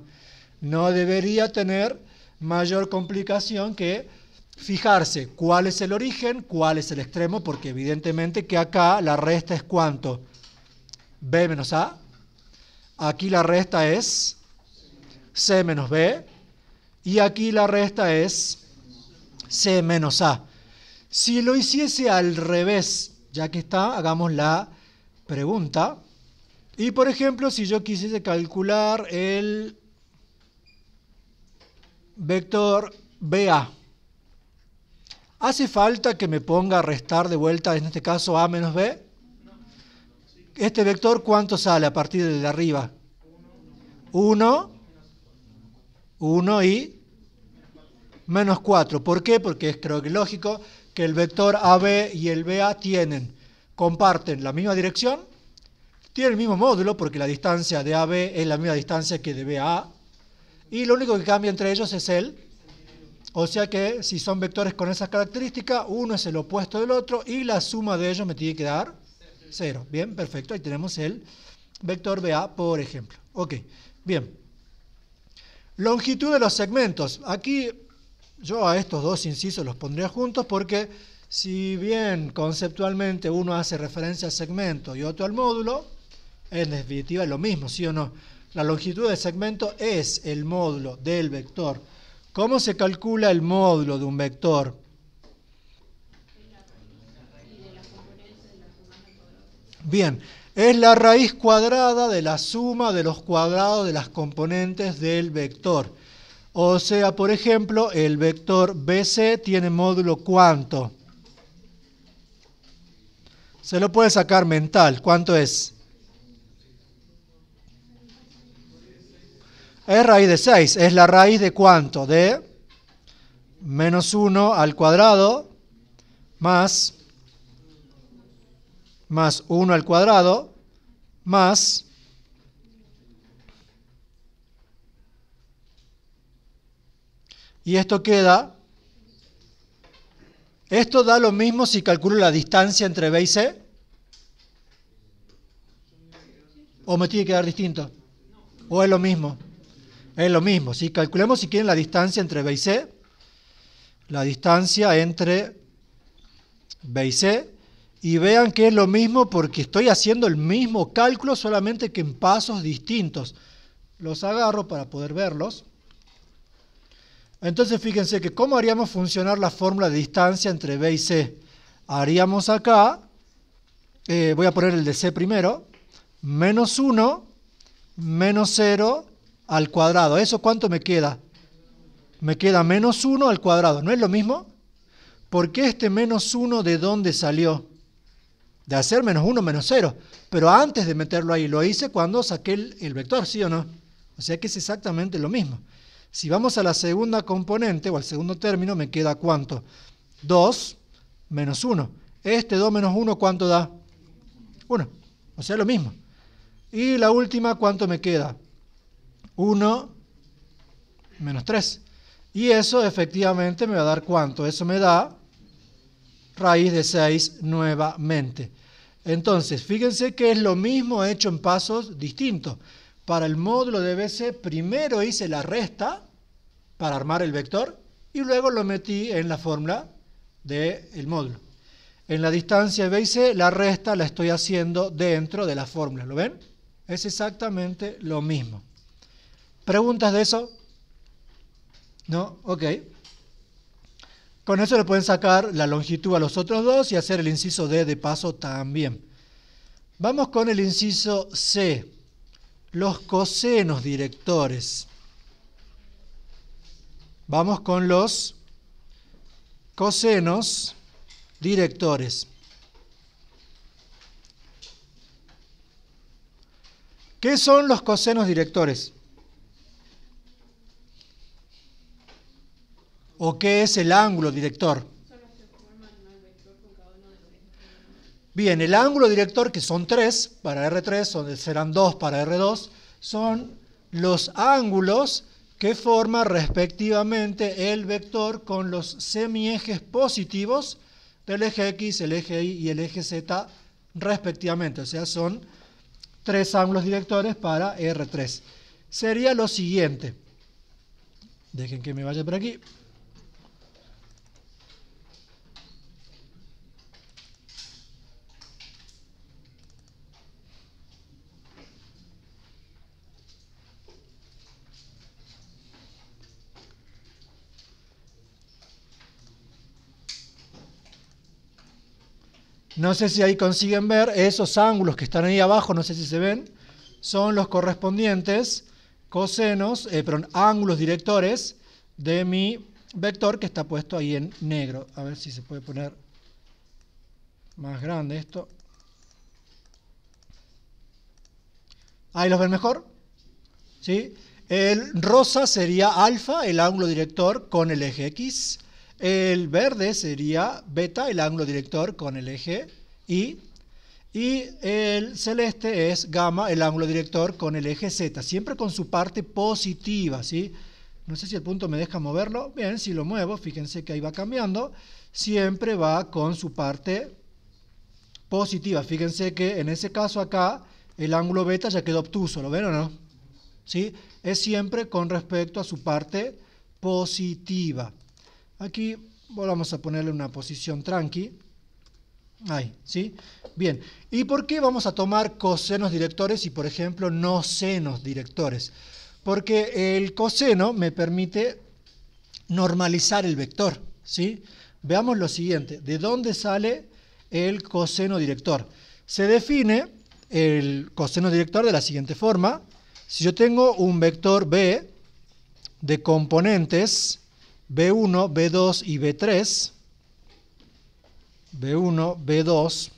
No debería tener mayor complicación que fijarse cuál es el origen, cuál es el extremo, porque evidentemente que acá la resta es ¿cuánto? B menos A. Aquí la resta es C menos B. Y aquí la resta es C menos A. Si lo hiciese al revés, ya que está, hagamos la pregunta. Y por ejemplo, si yo quisiese calcular el vector BA, ¿hace falta que me ponga a restar de vuelta, en este caso, A menos B? ¿Este vector cuánto sale a partir de arriba? 1 y menos 4. ¿Por qué? Porque creo que es lógico que el vector AB y el BA comparten la misma dirección, tienen el mismo módulo porque la distancia de AB es la misma distancia que de BA, y lo único que cambia entre ellos es el, o sea que si son vectores con esas características, uno es el opuesto del otro y la suma de ellos me tiene que dar 0. Bien, perfecto, ahí tenemos el vector BA, por ejemplo. Ok, bien. Longitud de los segmentos. Aquí yo a estos dos incisos los pondría juntos porque si bien conceptualmente uno hace referencia al segmento y otro al módulo, en definitiva es lo mismo, ¿sí o no? La longitud del segmento es el módulo del vector. ¿Cómo se calcula el módulo de un vector? Bien, es la raíz cuadrada de la suma de los cuadrados de las componentes del vector. O sea, por ejemplo, el vector BC tiene módulo ¿cuánto? Se lo puede sacar mental. ¿Cuánto es? Es raíz de 6. ¿Es la raíz de cuánto? De menos 1 al cuadrado más 1 al cuadrado más y esto queda, esto da lo mismo si calculo la distancia entre B y C, o me tiene que dar distinto, o es lo mismo. Es lo mismo, si calculemos si quieren la distancia entre B y C, la distancia entre B y C, y vean que es lo mismo porque estoy haciendo el mismo cálculo, solamente que en pasos distintos. Los agarro para poder verlos. Entonces fíjense que ¿cómo haríamos funcionar la fórmula de distancia entre B y C? Haríamos acá, voy a poner el de C primero, menos 1, menos 0, al cuadrado. ¿Eso cuánto me queda? Me queda menos 1 al cuadrado. ¿No es lo mismo? ¿Por qué este menos 1 de dónde salió? De hacer menos 1, menos 0. Pero antes de meterlo ahí, lo hice cuando saqué el vector, ¿sí o no? O sea que es exactamente lo mismo. Si vamos a la segunda componente, o al segundo término, me queda ¿cuánto? 2 menos 1. Este 2 menos 1, ¿cuánto da? 1. O sea, lo mismo. Y la última, ¿cuánto me queda? 1 menos 3. Y eso efectivamente me va a dar ¿cuánto? Eso me da raíz de 6 nuevamente. Entonces, fíjense que es lo mismo hecho en pasos distintos. Para el módulo de BC, primero hice la resta para armar el vector y luego lo metí en la fórmula del módulo. En la distancia de B y C, la resta la estoy haciendo dentro de la fórmula. ¿Lo ven? Es exactamente lo mismo. ¿Preguntas de eso? ¿No? Ok. Con eso le pueden sacar la longitud a los otros dos y hacer el inciso D de paso también. Vamos con el inciso C. Los cosenos directores. Vamos con los cosenos directores. ¿Qué son los cosenos directores? ¿O qué es el ángulo director? Bien, el ángulo director, que son 3 para R3, serán 2 para R2, son los ángulos que forma respectivamente el vector con los semiejes positivos del eje X, el eje Y y el eje Z respectivamente. O sea, son 3 ángulos directores para R3. Sería lo siguiente. Dejen que me vaya por aquí. No sé si ahí consiguen ver, esos ángulos que están ahí abajo, no sé si se ven, son los correspondientes cosenos, ángulos directores de mi vector que está puesto ahí en negro. A ver si se puede poner más grande esto. ¿Ahí los ven mejor? ¿Sí? El rosa sería alfa, el ángulo director con el eje X. El verde sería beta, el ángulo director con el eje Y. Y el celeste es gamma, el ángulo director con el eje Z, siempre con su parte positiva, ¿sí? No sé si el punto me deja moverlo. Bien, si lo muevo, fíjense que ahí va cambiando. Siempre va con su parte positiva. Fíjense que en ese caso acá, el ángulo beta ya quedó obtuso, ¿lo ven o no? ¿Sí? Es siempre con respecto a su parte positiva. Aquí vamos a ponerle una posición tranqui. Ahí, ¿sí? Bien, ¿y por qué vamos a tomar cosenos directores y, por ejemplo, no senos directores? Porque el coseno me permite normalizar el vector, ¿sí? Veamos lo siguiente, ¿de dónde sale el coseno director? Se define el coseno director de la siguiente forma. Si yo tengo un vector B de componentes B1, B2 y B3, B1, B2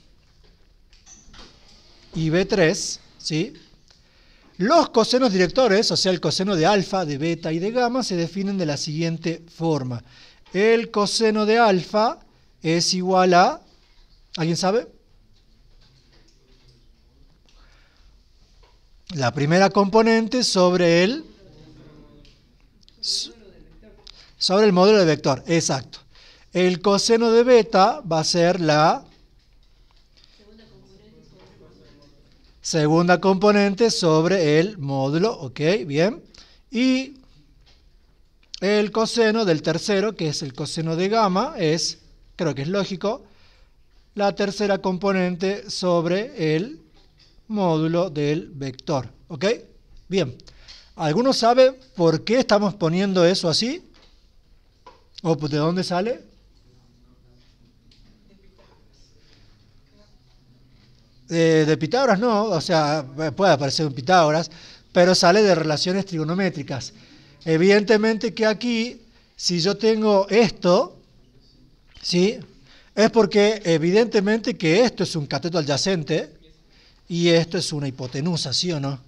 y B3, ¿sí? Los cosenos directores, o sea, el coseno de alfa, de beta y de gamma, se definen de la siguiente forma. El coseno de alfa es igual a... ¿Alguien sabe? La primera componente sobre el módulo de vector, exacto. El coseno de beta va a ser la segunda componente sobre el módulo, ok, bien. Y el coseno del tercero, que es el coseno de gamma, es, creo que es lógico, la tercera componente sobre el módulo del vector, ok, bien. ¿Alguno sabe por qué estamos poniendo eso así? ¿O de dónde sale? De Pitágoras no, o sea, puede aparecer un Pitágoras, pero sale de relaciones trigonométricas. Evidentemente que aquí, si yo tengo esto, ¿sí? Es porque evidentemente que esto es un cateto adyacente y esto es una hipotenusa, ¿sí o no?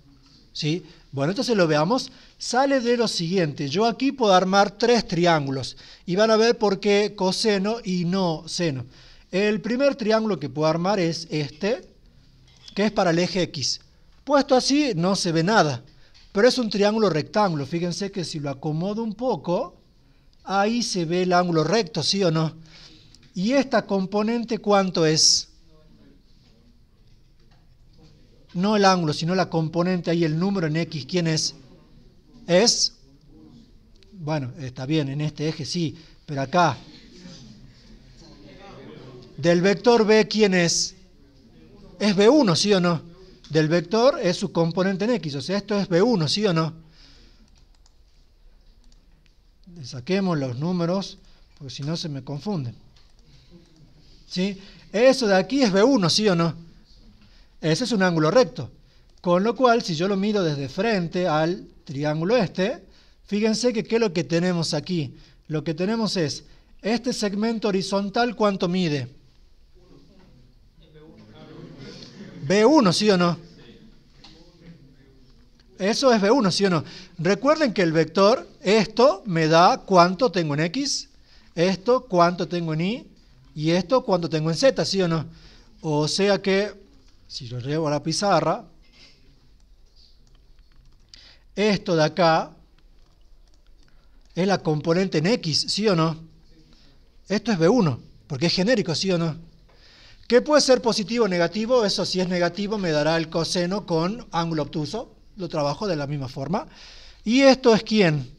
¿Sí? Bueno, entonces lo veamos. Sale de lo siguiente. Yo aquí puedo armar tres triángulos y van a ver por qué coseno y no seno. El primer triángulo que puedo armar es este, que es para el eje X. Puesto así no se ve nada, pero es un triángulo rectángulo. Fíjense que si lo acomodo un poco, ahí se ve el ángulo recto, ¿sí o no? ¿Y esta componente cuánto es? No el ángulo, sino la componente, ahí el número en X, ¿quién es? ¿Es? Bueno, está bien, en este eje sí, pero acá. Del vector B, ¿quién es? Es B1, ¿sí o no? Del vector es su componente en X, o sea, esto es B1, ¿sí o no? Saquemos los números, porque si no se me confunden. ¿Sí? Eso de aquí es B1, ¿sí o no? Ese es un ángulo recto. Con lo cual, si yo lo miro desde frente al triángulo este, fíjense que ¿qué es lo que tenemos aquí? Lo que tenemos es, este segmento horizontal, ¿cuánto mide? B1, ¿sí o no? Eso es B1, ¿sí o no? Recuerden que el vector, esto me da cuánto tengo en X, esto cuánto tengo en Y, y esto cuánto tengo en Z, ¿sí o no? O sea que, si lo llevo a la pizarra, esto de acá es la componente en X, ¿sí o no? Esto es B1, porque es genérico, ¿sí o no? ¿Qué puede ser positivo o negativo? Eso, si es negativo, me dará el coseno con ángulo obtuso. Lo trabajo de la misma forma. ¿Y esto es quién?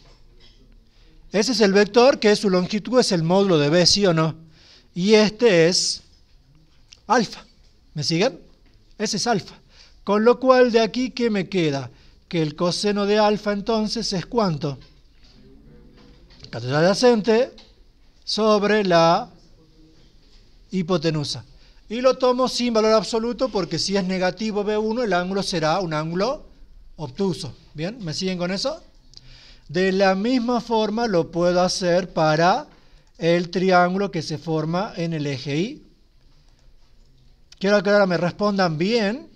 Ese es el vector, que su longitud es el módulo de B, ¿sí o no? Y este es alfa. ¿Me siguen? Ese es alfa. Con lo cual, de aquí, ¿qué me queda? Que el coseno de alfa, entonces, ¿es cuánto? Cateto adyacente sobre la hipotenusa. Y lo tomo sin valor absoluto porque si es negativo B1, el ángulo será un ángulo obtuso. ¿Bien? ¿Me siguen con eso? De la misma forma lo puedo hacer para el triángulo que se forma en el eje Y. Quiero que ahora me respondan bien.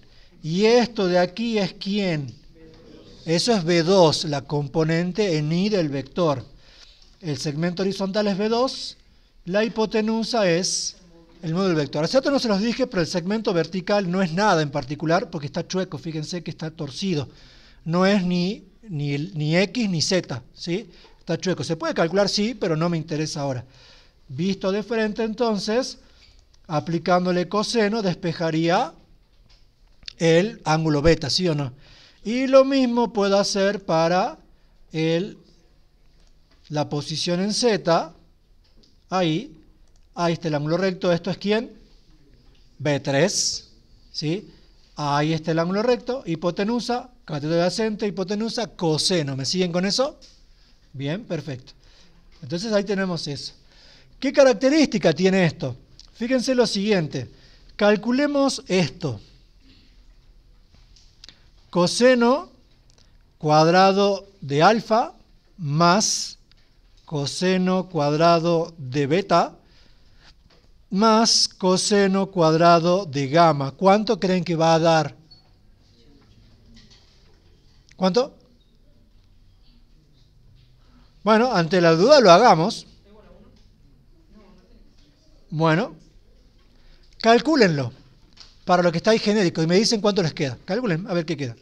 ¿Y esto de aquí es quién? Eso es B2, la componente en I del vector. El segmento horizontal es B2, la hipotenusa es el módulo del vector. Hace rato no se los dije, pero el segmento vertical no es nada en particular porque está chueco, fíjense que está torcido. No es ni X ni Z, ¿sí? Está chueco. Se puede calcular, sí, pero no me interesa ahora. Visto de frente, entonces, aplicándole coseno, despejaría el ángulo beta, ¿sí o no? Y lo mismo puedo hacer para la posición en Z. Ahí está el ángulo recto. ¿Esto es quién? B3, ¿sí? Ahí está el ángulo recto. Hipotenusa, cateto adyacente, hipotenusa, coseno. ¿Me siguen con eso? Bien, perfecto. Entonces ahí tenemos eso. ¿Qué característica tiene esto? Fíjense lo siguiente. Calculemos esto. Coseno cuadrado de alfa más coseno cuadrado de beta más coseno cuadrado de gamma. ¿Cuánto creen que va a dar? ¿Cuánto? Bueno, ante la duda lo hagamos. Bueno, calcúlenlo para lo que está ahí genérico y me dicen cuánto les queda. Calculen, a ver qué queda.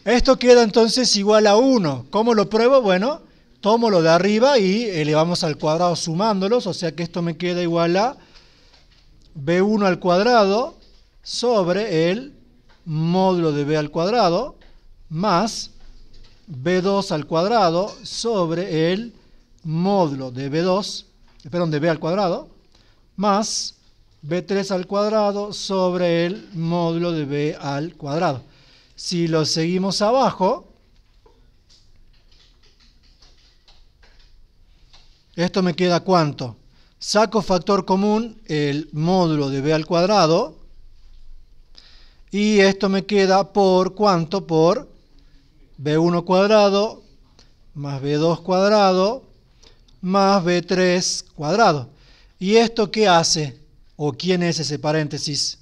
Esto queda entonces igual a 1. ¿Cómo lo pruebo? Bueno, tomo lo de arriba y elevamos al cuadrado sumándolos, o sea que esto me queda igual a B1 al cuadrado sobre el módulo de B al cuadrado más B2 al cuadrado sobre el módulo de B2, perdón, de B al cuadrado, más B3 al cuadrado sobre el módulo de B al cuadrado. Si lo seguimos abajo, esto me queda ¿cuánto? Saco factor común el módulo de B al cuadrado y esto me queda por ¿cuánto? Por B1 cuadrado más B2 cuadrado más B3 cuadrado. ¿Y esto qué hace? ¿O quién es ese paréntesis?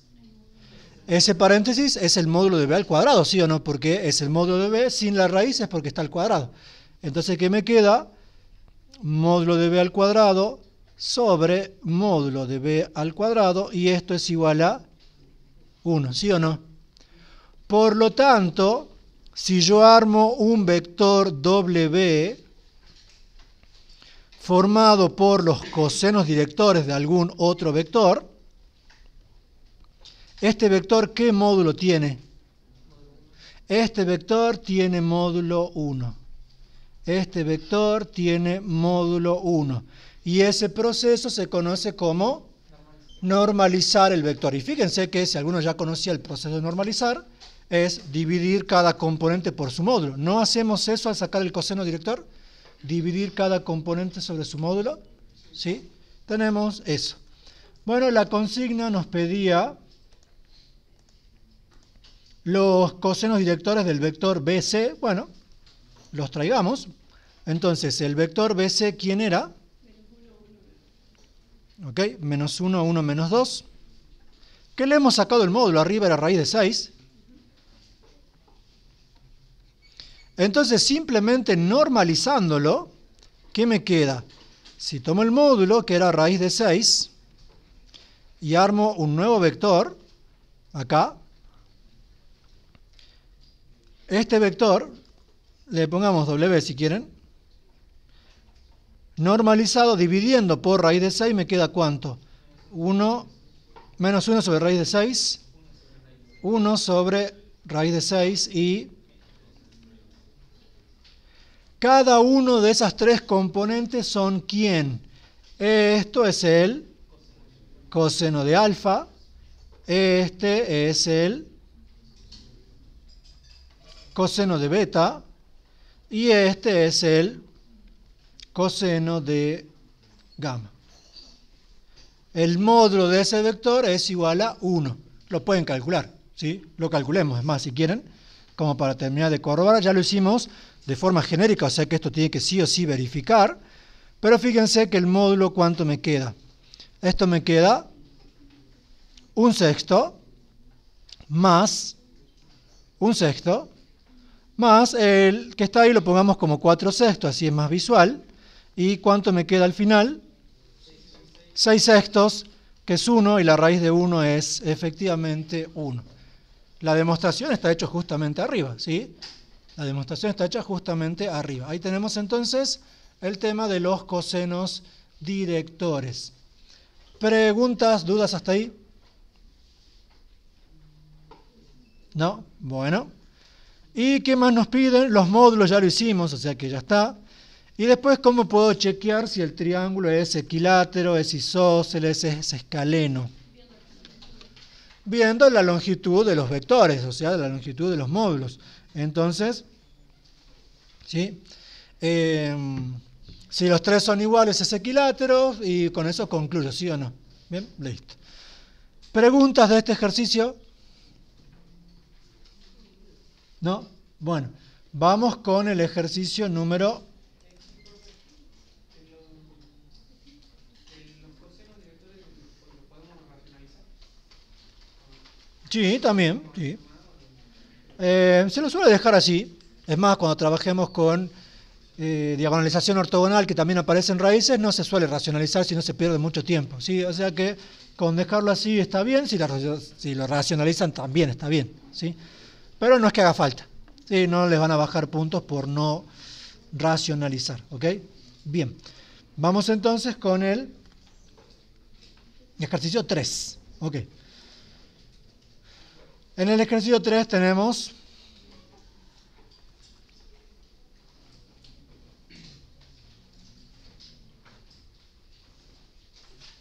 Ese paréntesis es el módulo de B al cuadrado, ¿sí o no? Porque es el módulo de B sin la raíz, es porque está al cuadrado. Entonces, ¿qué me queda? Módulo de B al cuadrado sobre módulo de B al cuadrado, y esto es igual a 1, ¿sí o no? Por lo tanto, si yo armo un vector W formado por los cosenos directores de algún otro vector, ¿este vector qué módulo tiene? Este vector tiene módulo 1. Este vector tiene módulo 1. Y ese proceso se conoce como normalizar el vector. Y fíjense que si alguno ya conocía el proceso de normalizar, es dividir cada componente por su módulo. ¿No hacemos eso al sacar el coseno director? Dividir cada componente sobre su módulo. ¿Sí? Tenemos eso. Bueno, la consigna nos pedía los cosenos directores del vector BC. Bueno, los traigamos. Entonces, el vector BC, ¿quién era? Ok, menos 1, 1, menos 2. ¿Qué le hemos sacado el módulo? Arriba era raíz de 6. Entonces, simplemente normalizándolo, ¿qué me queda? Si tomo el módulo, que era raíz de 6, y armo un nuevo vector, acá, este vector, le pongamos W si quieren, normalizado dividiendo por raíz de 6, me queda ¿cuánto? 1, menos 1 sobre raíz de 6, 1 sobre raíz de 6 y cada uno de esas tres componentes son ¿quién? Esto es el coseno de alfa, este es el coseno de beta y este es el coseno de gamma. El módulo de ese vector es igual a 1. Lo pueden calcular, ¿sí? Lo calculemos, es más, si quieren, como para terminar de corroborar. Ya lo hicimos de forma genérica, o sea que esto tiene que sí o sí verificar. Pero fíjense que el módulo, ¿cuánto me queda? Esto me queda 1/6 más 1/6 más el que está ahí lo pongamos como 4/6, así es más visual. ¿Y cuánto me queda al final? 6/6, que es 1, y la raíz de 1 es efectivamente 1. La demostración está hecha justamente arriba, ¿sí? La demostración está hecha justamente arriba. Ahí tenemos entonces el tema de los cosenos directores. ¿Preguntas, dudas hasta ahí? ¿No? Bueno. ¿Y qué más nos piden? Los módulos ya lo hicimos, o sea que ya está. Y después, ¿cómo puedo chequear si el triángulo es equilátero, es isósceles, es escaleno? Viendo la longitud de los vectores, o sea, la longitud de los módulos. Entonces, ¿sí? Si los tres son iguales es equilátero y con eso concluyo, ¿sí o no? Bien, listo. ¿Preguntas de este ejercicio? ¿No? Bueno, vamos con el ejercicio número... Sí, también, sí. Se lo suele dejar así. Es más, cuando trabajemos con diagonalización ortogonal, que también aparece en raíces, no se suele racionalizar si no se pierde mucho tiempo, ¿sí? O sea que con dejarlo así está bien, si lo racionalizan también está bien, ¿sí? Pero no es que haga falta, ¿sí? No les van a bajar puntos por no racionalizar, ¿ok? Bien, vamos entonces con el ejercicio 3, ¿ok? En el ejercicio 3 tenemos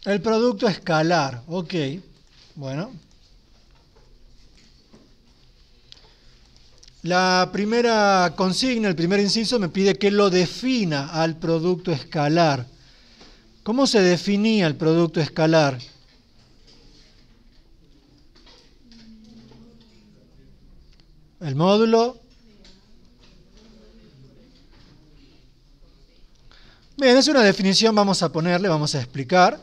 el producto escalar, ok, bueno. La primera consigna, el primer inciso, me pide que lo defina al producto escalar. ¿Cómo se definía el producto escalar? El módulo. Bien, es una definición, vamos a ponerle, vamos a explicar.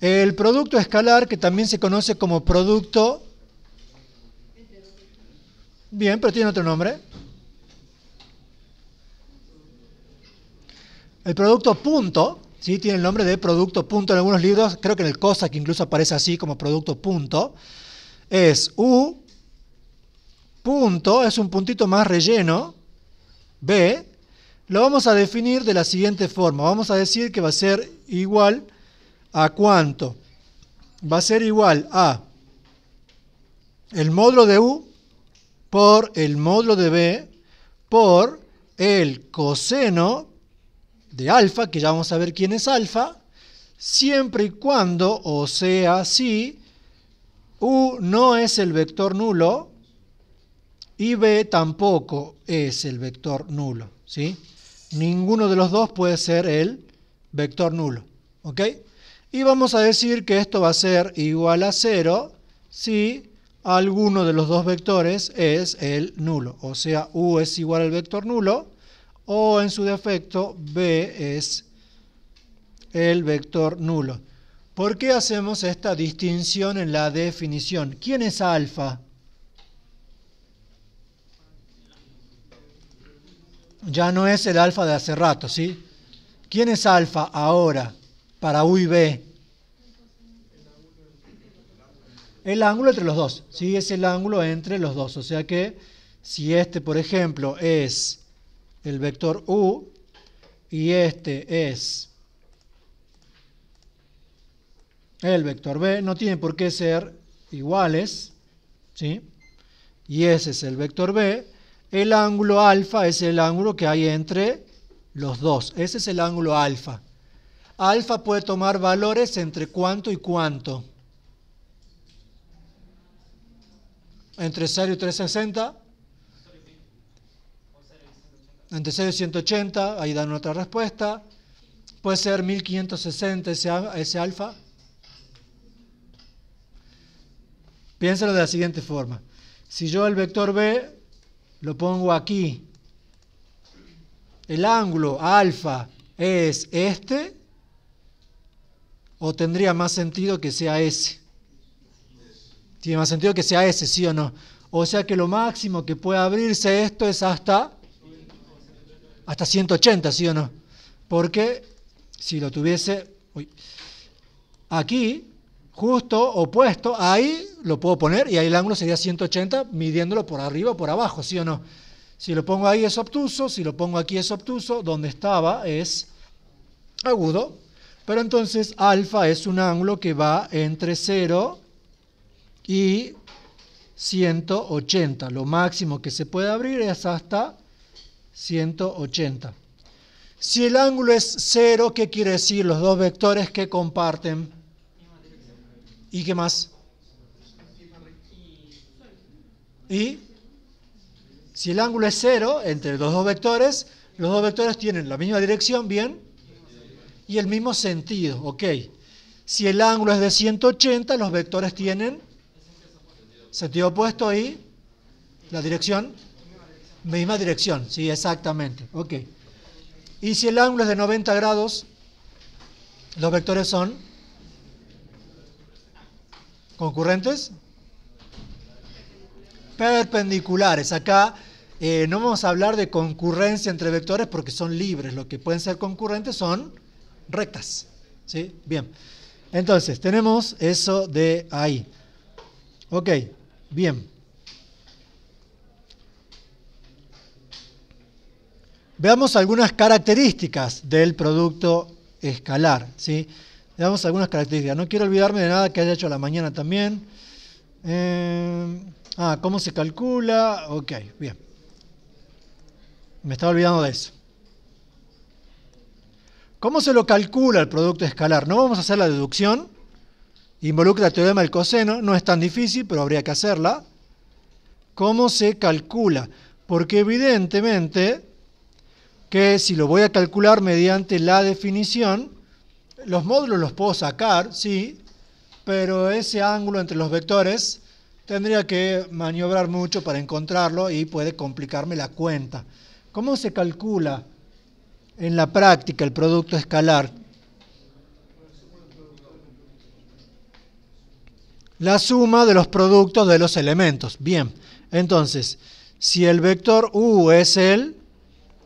El producto escalar, que también se conoce como producto... Bien, pero tiene otro nombre. El producto punto, ¿sí? Tiene el nombre de producto punto en algunos libros, creo que en el COSAC incluso aparece así como producto punto. Es U punto, es un puntito más relleno, B, lo vamos a definir de la siguiente forma. Vamos a decir que va a ser igual a ¿cuánto? Va a ser igual a el módulo de U por el módulo de B por el coseno de alfa, que ya vamos a ver quién es alfa, siempre y cuando, o sea, si U no es el vector nulo y B tampoco es el vector nulo, ¿sí? Ninguno de los dos puede ser el vector nulo, ¿ok? Y vamos a decir que esto va a ser igual a 0 si alguno de los dos vectores es el nulo. O sea, U es igual al vector nulo o en su defecto B es el vector nulo. ¿Por qué hacemos esta distinción en la definición? ¿Quién es alfa? Ya no es el alfa de hace rato, ¿sí? ¿Quién es alfa ahora para U y B? El ángulo entre los dos, ¿sí? Es el ángulo entre los dos. O sea que si este, por ejemplo, es el vector U y este es el vector B, no tienen por qué ser iguales, ¿sí? Y ese es el vector B. El ángulo alfa es el ángulo que hay entre los dos. Ese es el ángulo alfa. Alfa puede tomar valores entre cuánto y cuánto. Entre 0 y 360. Entre 0 y 180, ahí dan otra respuesta. Puede ser 1560 ese alfa. Piénsalo de la siguiente forma. Si yo el vector B lo pongo aquí, el ángulo alfa es este, ¿o tendría más sentido que sea ese? Tiene más sentido que sea ese, ¿sí o no? O sea que lo máximo que puede abrirse esto es hasta 180, ¿sí o no? Porque si lo tuviese aquí, justo opuesto, ahí lo puedo poner y ahí el ángulo sería 180 midiéndolo por arriba o por abajo, ¿sí o no? Si lo pongo ahí es obtuso, si lo pongo aquí es obtuso, donde estaba es agudo, pero entonces alfa es un ángulo que va entre 0 y 180. Lo máximo que se puede abrir es hasta 180. Si el ángulo es 0, ¿qué quiere decir? Los dos vectores que comparten. ¿Y qué más? Y si el ángulo es 0 entre los dos vectores tienen la misma dirección, ¿bien? Y el mismo sentido, ¿ok? Si el ángulo es de 180, los vectores tienen sentido opuesto y la dirección, misma dirección, sí, exactamente, ok. Y si el ángulo es de 90 grados, los vectores son concurrentes, perpendiculares. Acá no vamos a hablar de concurrencia entre vectores porque son libres. Lo que pueden ser concurrentes son rectas. ¿Sí? Bien. Entonces, tenemos eso de ahí. Ok, bien. Veamos algunas características del producto escalar. ¿Sí? Veamos algunas características. No quiero olvidarme de nada que haya hecho a la mañana también. ¿Cómo se calcula? Ok, bien. Me estaba olvidando de eso. ¿Cómo se lo calcula el producto escalar? No vamos a hacer la deducción. Involucra el teorema del coseno. No es tan difícil, pero habría que hacerla. ¿Cómo se calcula? Porque evidentemente que si lo voy a calcular mediante la definición, los módulos los puedo sacar, sí, pero ese ángulo entre los vectores tendría que maniobrar mucho para encontrarlo y puede complicarme la cuenta. ¿Cómo se calcula en la práctica el producto escalar? La suma de los productos de los elementos. Bien, entonces, si el vector U es el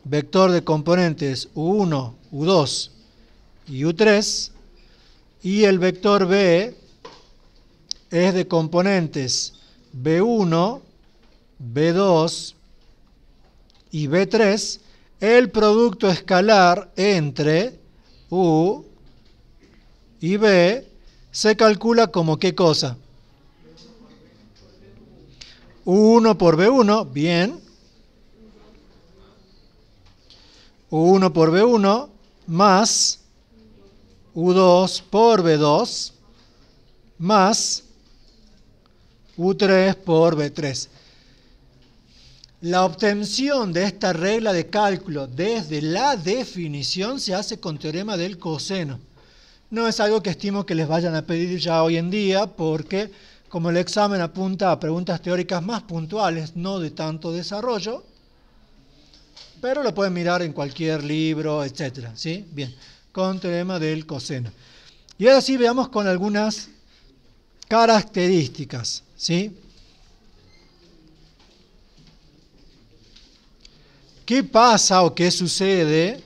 vector de componentes U1, U2 y U3, y el vector B es de componentes B1, B2 y B3, el producto escalar entre U y B se calcula como ¿qué cosa? U1 por B1, bien. U1 por B1 más U2 por B2 más U3 por B3. La obtención de esta regla de cálculo desde la definición se hace con teorema del coseno. No es algo que estimo que les vayan a pedir ya hoy en día porque como el examen apunta a preguntas teóricas más puntuales, no de tanto desarrollo, pero lo pueden mirar en cualquier libro, etc. ¿Sí? Bien, con teorema del coseno. Y ahora sí veamos con algunas características. ¿Sí? ¿Qué pasa o qué sucede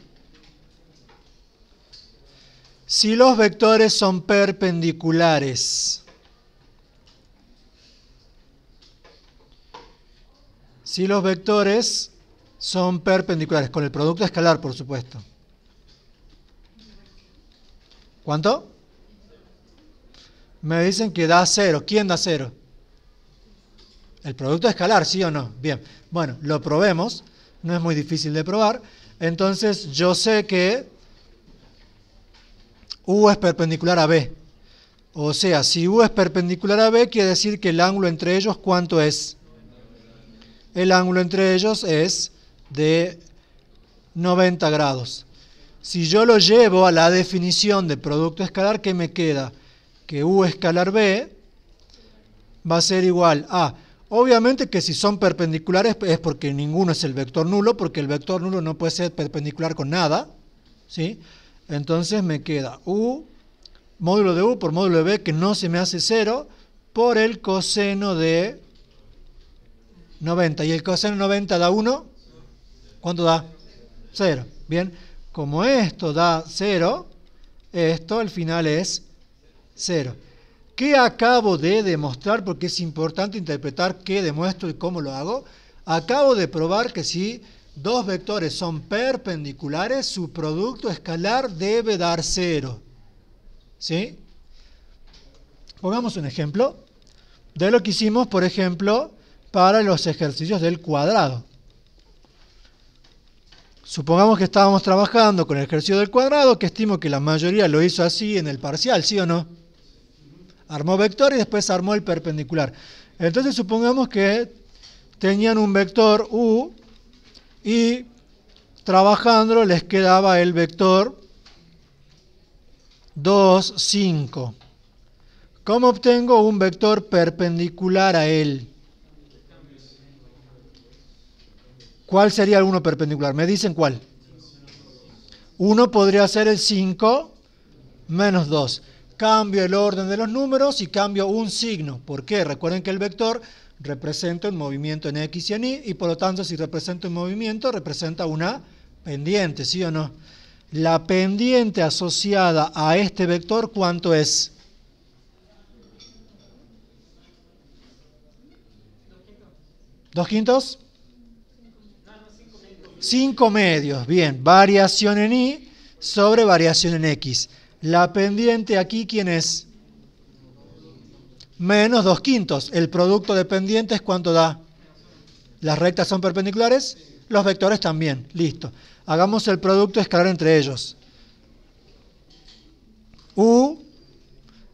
si los vectores son perpendiculares? Si los vectores son perpendiculares, con el producto escalar, por supuesto. ¿Cuánto? Me dicen que da 0. ¿Quién da 0? El producto escalar, ¿sí o no? Bien. Bueno, lo probemos. No es muy difícil de probar. Entonces, yo sé que U es perpendicular a B. O sea, si U es perpendicular a B, quiere decir que el ángulo entre ellos, ¿cuánto es? El ángulo entre ellos es de 90 grados. Si yo lo llevo a la definición de producto escalar, ¿qué me queda? Que U escalar B va a ser igual a... Obviamente que si son perpendiculares es porque ninguno es el vector nulo, porque el vector nulo no puede ser perpendicular con nada. ¿Sí? Entonces me queda U, módulo de U por módulo de B, que no se me hace 0, por el coseno de 90. ¿Y el coseno de 90 da 1? ¿Cuánto da? 0. Bien, como esto da 0, esto al final es 0. ¿Qué acabo de demostrar? Porque es importante interpretar qué demuestro y cómo lo hago. Acabo de probar que si dos vectores son perpendiculares, su producto escalar debe dar 0. ¿Sí? Pongamos un ejemplo de lo que hicimos, por ejemplo, para los ejercicios del cuadrado. Supongamos que estábamos trabajando con el ejercicio del cuadrado, que estimo que la mayoría lo hizo así en el parcial, ¿sí o no? Armó vector y después armó el perpendicular. Entonces supongamos que tenían un vector U y trabajándolo les quedaba el vector 2, 5. ¿Cómo obtengo un vector perpendicular a él? ¿Cuál sería alguno perpendicular? ¿Me dicen cuál? Uno podría ser el 5 menos 2. Cambio el orden de los números y cambio un signo. ¿Por qué? Recuerden que el vector representa un movimiento en X y en Y, y por lo tanto, si representa un movimiento, representa una pendiente, ¿sí o no? La pendiente asociada a este vector, ¿cuánto es? 2/5. 5 medios. Bien, variación en Y sobre variación en X. La pendiente aquí, ¿quién es? Menos 2/5. El producto de pendientes, ¿cuánto da? ¿Las rectas son perpendiculares? Los vectores también. Listo. Hagamos el producto escalar entre ellos. U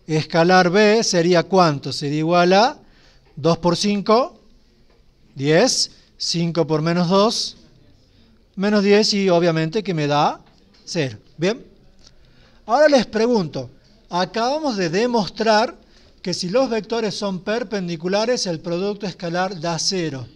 escalar B sería ¿cuánto? Sería igual a 2 por 5, 10. 5 por menos 2, menos 10, y obviamente que me da 0. ¿Bien? Ahora les pregunto, acabamos de demostrar que si los vectores son perpendiculares, el producto escalar da 0.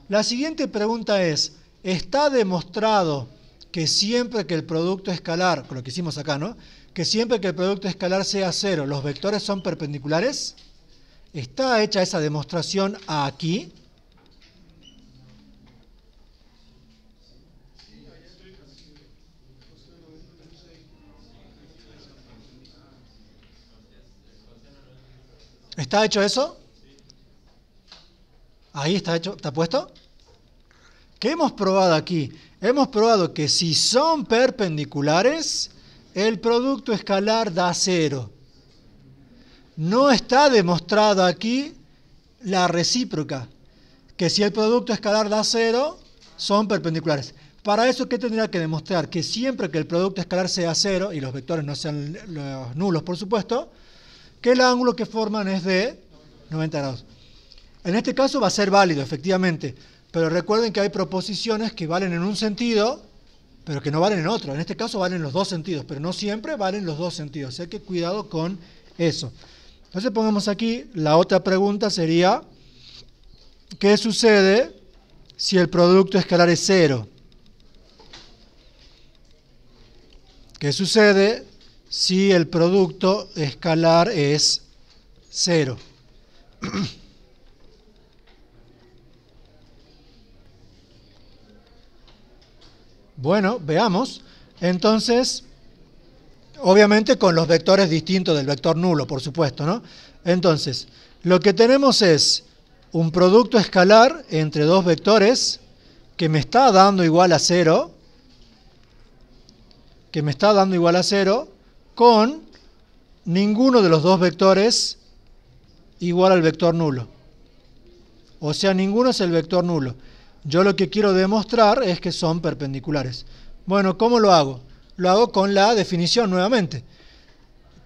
La siguiente pregunta es, ¿está demostrado que siempre que el producto escalar, con lo que hicimos acá, ¿no? Que siempre que el producto escalar sea 0, los vectores son perpendiculares? ¿Está hecha esa demostración aquí? ¿Está hecho eso? Ahí está hecho, ¿está puesto? ¿Qué hemos probado aquí? Hemos probado que si son perpendiculares, el producto escalar da 0. No está demostrado aquí la recíproca, que si el producto escalar da 0, son perpendiculares. Para eso, ¿qué tendría que demostrar? Que siempre que el producto escalar sea 0, y los vectores no sean los nulos, por supuesto, que el ángulo que forman es de 90 grados. En este caso va a ser válido, efectivamente, pero recuerden que hay proposiciones que valen en un sentido, pero que no valen en otro. En este caso valen los dos sentidos, pero no siempre valen los dos sentidos. Así que cuidado con eso. Entonces pongamos aquí, la otra pregunta sería, ¿qué sucede si el producto escalar es 0? ¿Qué sucede si el producto escalar es 0? Bueno, veamos. Entonces, obviamente con los vectores distintos del vector nulo, por supuesto, ¿no? Entonces, lo que tenemos es un producto escalar entre dos vectores que me está dando igual a 0, con ninguno de los dos vectores igual al vector nulo. O sea, ninguno es el vector nulo. Yo lo que quiero demostrar es que son perpendiculares. Bueno, ¿cómo lo hago? Lo hago con la definición nuevamente.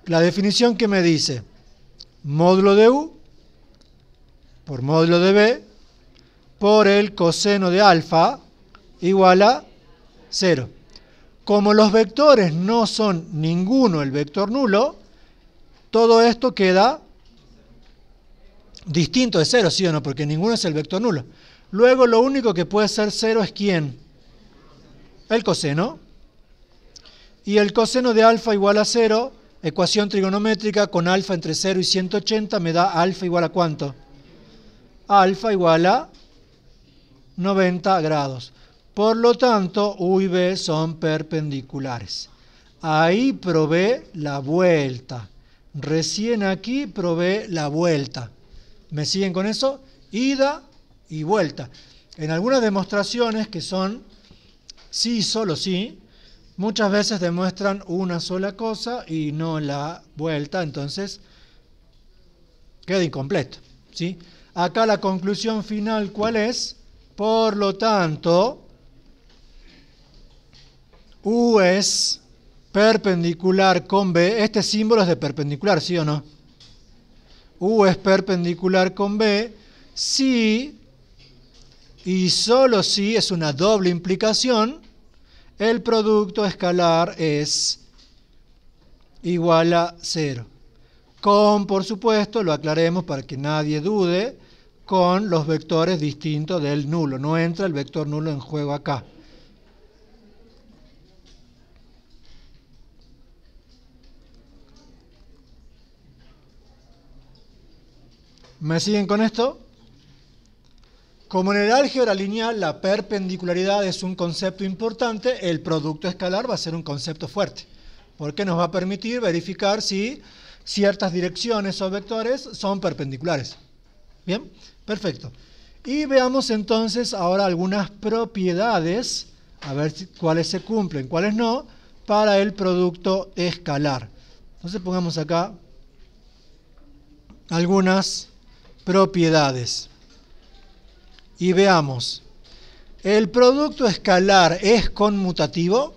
La definición que me dice módulo de U por módulo de B por el coseno de alfa igual a 0. Como los vectores no son ninguno el vector nulo, todo esto queda distinto de 0, ¿sí o no? Porque ninguno es el vector nulo. Luego lo único que puede ser 0 es ¿quién? El coseno. Y el coseno de alfa igual a 0, ecuación trigonométrica con alfa entre 0 y 180 me da alfa igual a ¿cuánto? Alfa igual a 90 grados. Por lo tanto, U y B son perpendiculares. Ahí probé la vuelta. Recién aquí probé la vuelta. ¿Me siguen con eso? Ida y vuelta. En algunas demostraciones que son sí, solo sí, muchas veces demuestran una sola cosa y no la vuelta, entonces queda incompleto, ¿sí? Acá la conclusión final, ¿cuál es? Por lo tanto, U es perpendicular con B. Este símbolo es de perpendicular, ¿sí o no? U es perpendicular con B si y solo si es una doble implicación, el producto escalar es igual a 0. Con, por supuesto, lo aclaremos para que nadie dude, con los vectores distintos del nulo. No entra el vector nulo en juego acá. ¿Me siguen con esto? Como en el álgebra lineal la perpendicularidad es un concepto importante, el producto escalar va a ser un concepto fuerte, porque nos va a permitir verificar si ciertas direcciones o vectores son perpendiculares. ¿Bien? Perfecto. Y veamos entonces ahora algunas propiedades, a ver cuáles se cumplen, cuáles no, para el producto escalar. Entonces pongamos acá algunas propiedades. Y veamos, ¿el producto escalar es conmutativo?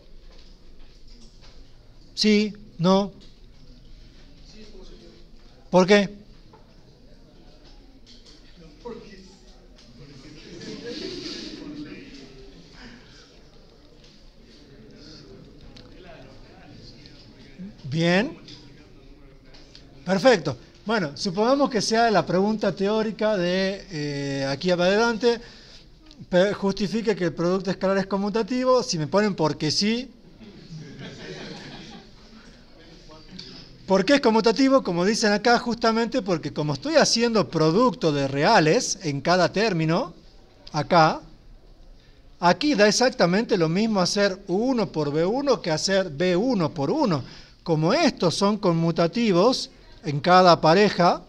¿Sí? ¿No? ¿Por qué? Bien. Perfecto. Bueno, supongamos que sea la pregunta teórica de aquí adelante, justifique que el producto escalar es conmutativo. Si me ponen porque sí. ¿Por qué es conmutativo? Como dicen acá, justamente porque como estoy haciendo producto de reales en cada término, acá, aquí da exactamente lo mismo hacer U1 por B1 que hacer B1 por 1. Como estos son conmutativos en cada pareja,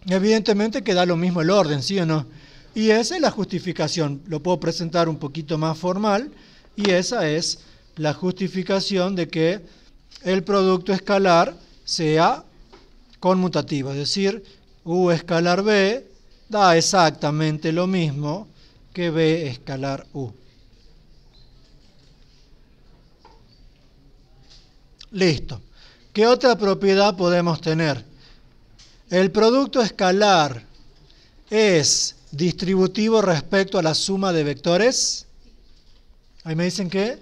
evidentemente que da lo mismo el orden, ¿sí o no? Y esa es la justificación. Lo puedo presentar un poquito más formal, y esa es la justificación de que el producto escalar sea conmutativo. Es decir, U escalar B da exactamente lo mismo que B escalar U. Listo. ¿Qué otra propiedad podemos tener? ¿El producto escalar es distributivo respecto a la suma de vectores? Ahí me dicen que.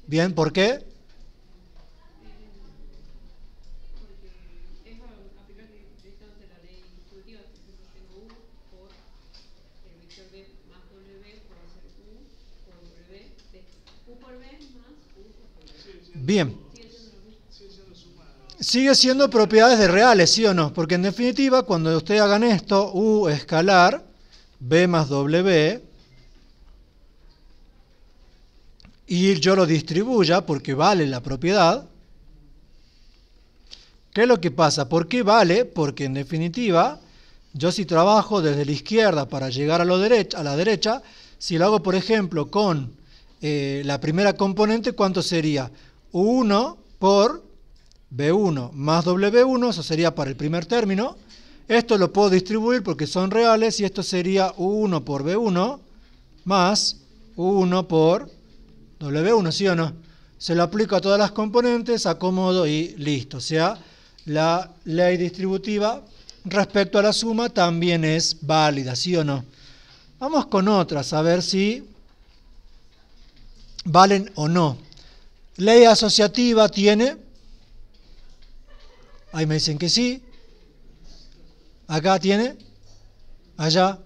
Bien, ¿por qué? Porque es aplicar directamente la ley distributiva. Por ejemplo, tengo U por el vector B más W, puedo hacer U por W, U por B más U por W. Bien. Sigue siendo propiedades de reales, ¿sí o no? Porque en definitiva, cuando ustedes hagan esto, U escalar, B más W, y yo lo distribuya porque vale la propiedad, ¿qué es lo que pasa? ¿Por qué vale? Porque en definitiva, yo si trabajo desde la izquierda para llegar a la derecha, si lo hago, por ejemplo, con la primera componente, ¿cuánto sería? U1 por B1 más W1, eso sería para el primer término. Esto lo puedo distribuir porque son reales y esto sería U1 por B1 más U1 por W1, ¿sí o no? Se lo aplico a todas las componentes, acomodo y listo. O sea, la ley distributiva respecto a la suma también es válida, ¿sí o no? Vamos con otras, a ver si valen o no. Ley asociativa tiene. Ahí me dicen que sí. Acá tiene. Allá.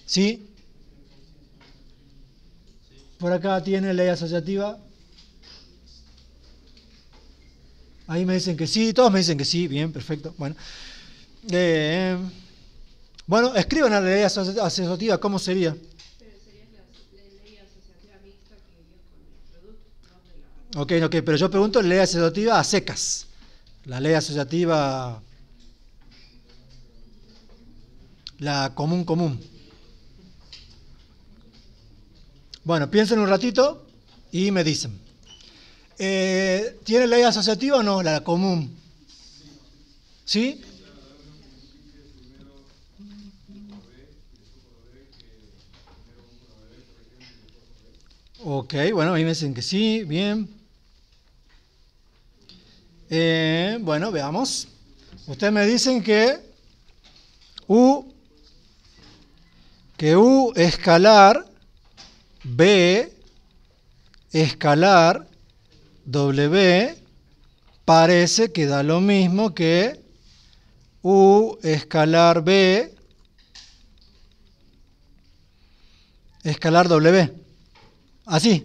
¿Sí? Por acá tiene ley asociativa. Ahí me dicen que sí. Todos me dicen que sí. Bien, perfecto. Bueno. Bueno, escriban a la ley asociativa, ¿cómo sería? Pero sería la ley asociativa mixta que iría con el producto, no de la... Ok, pero yo pregunto ley asociativa a secas. La ley asociativa, la común. Bueno, piensen un ratito y me dicen. ¿Tiene ley asociativa o no? La común. ¿Sí? Ok, bueno, ahí me dicen que sí, bien. Bueno, veamos. Ustedes me dicen que U escalar B escalar W parece que da lo mismo que U escalar B escalar W. Así.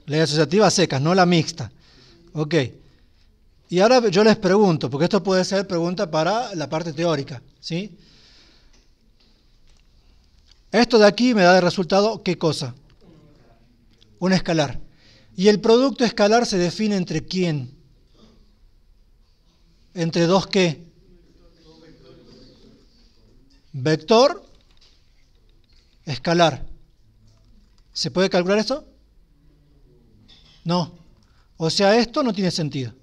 Ley asociativa a secas, no la mixta. Ok. Y ahora yo les pregunto, porque esto puede ser pregunta para la parte teórica, ¿sí? Esto de aquí me da de resultado, ¿qué cosa? Un escalar. ¿Y el producto escalar se define entre quién? ¿Entre dos qué? Vector, escalar. ¿Se puede calcular esto? No. O sea, esto no tiene sentido.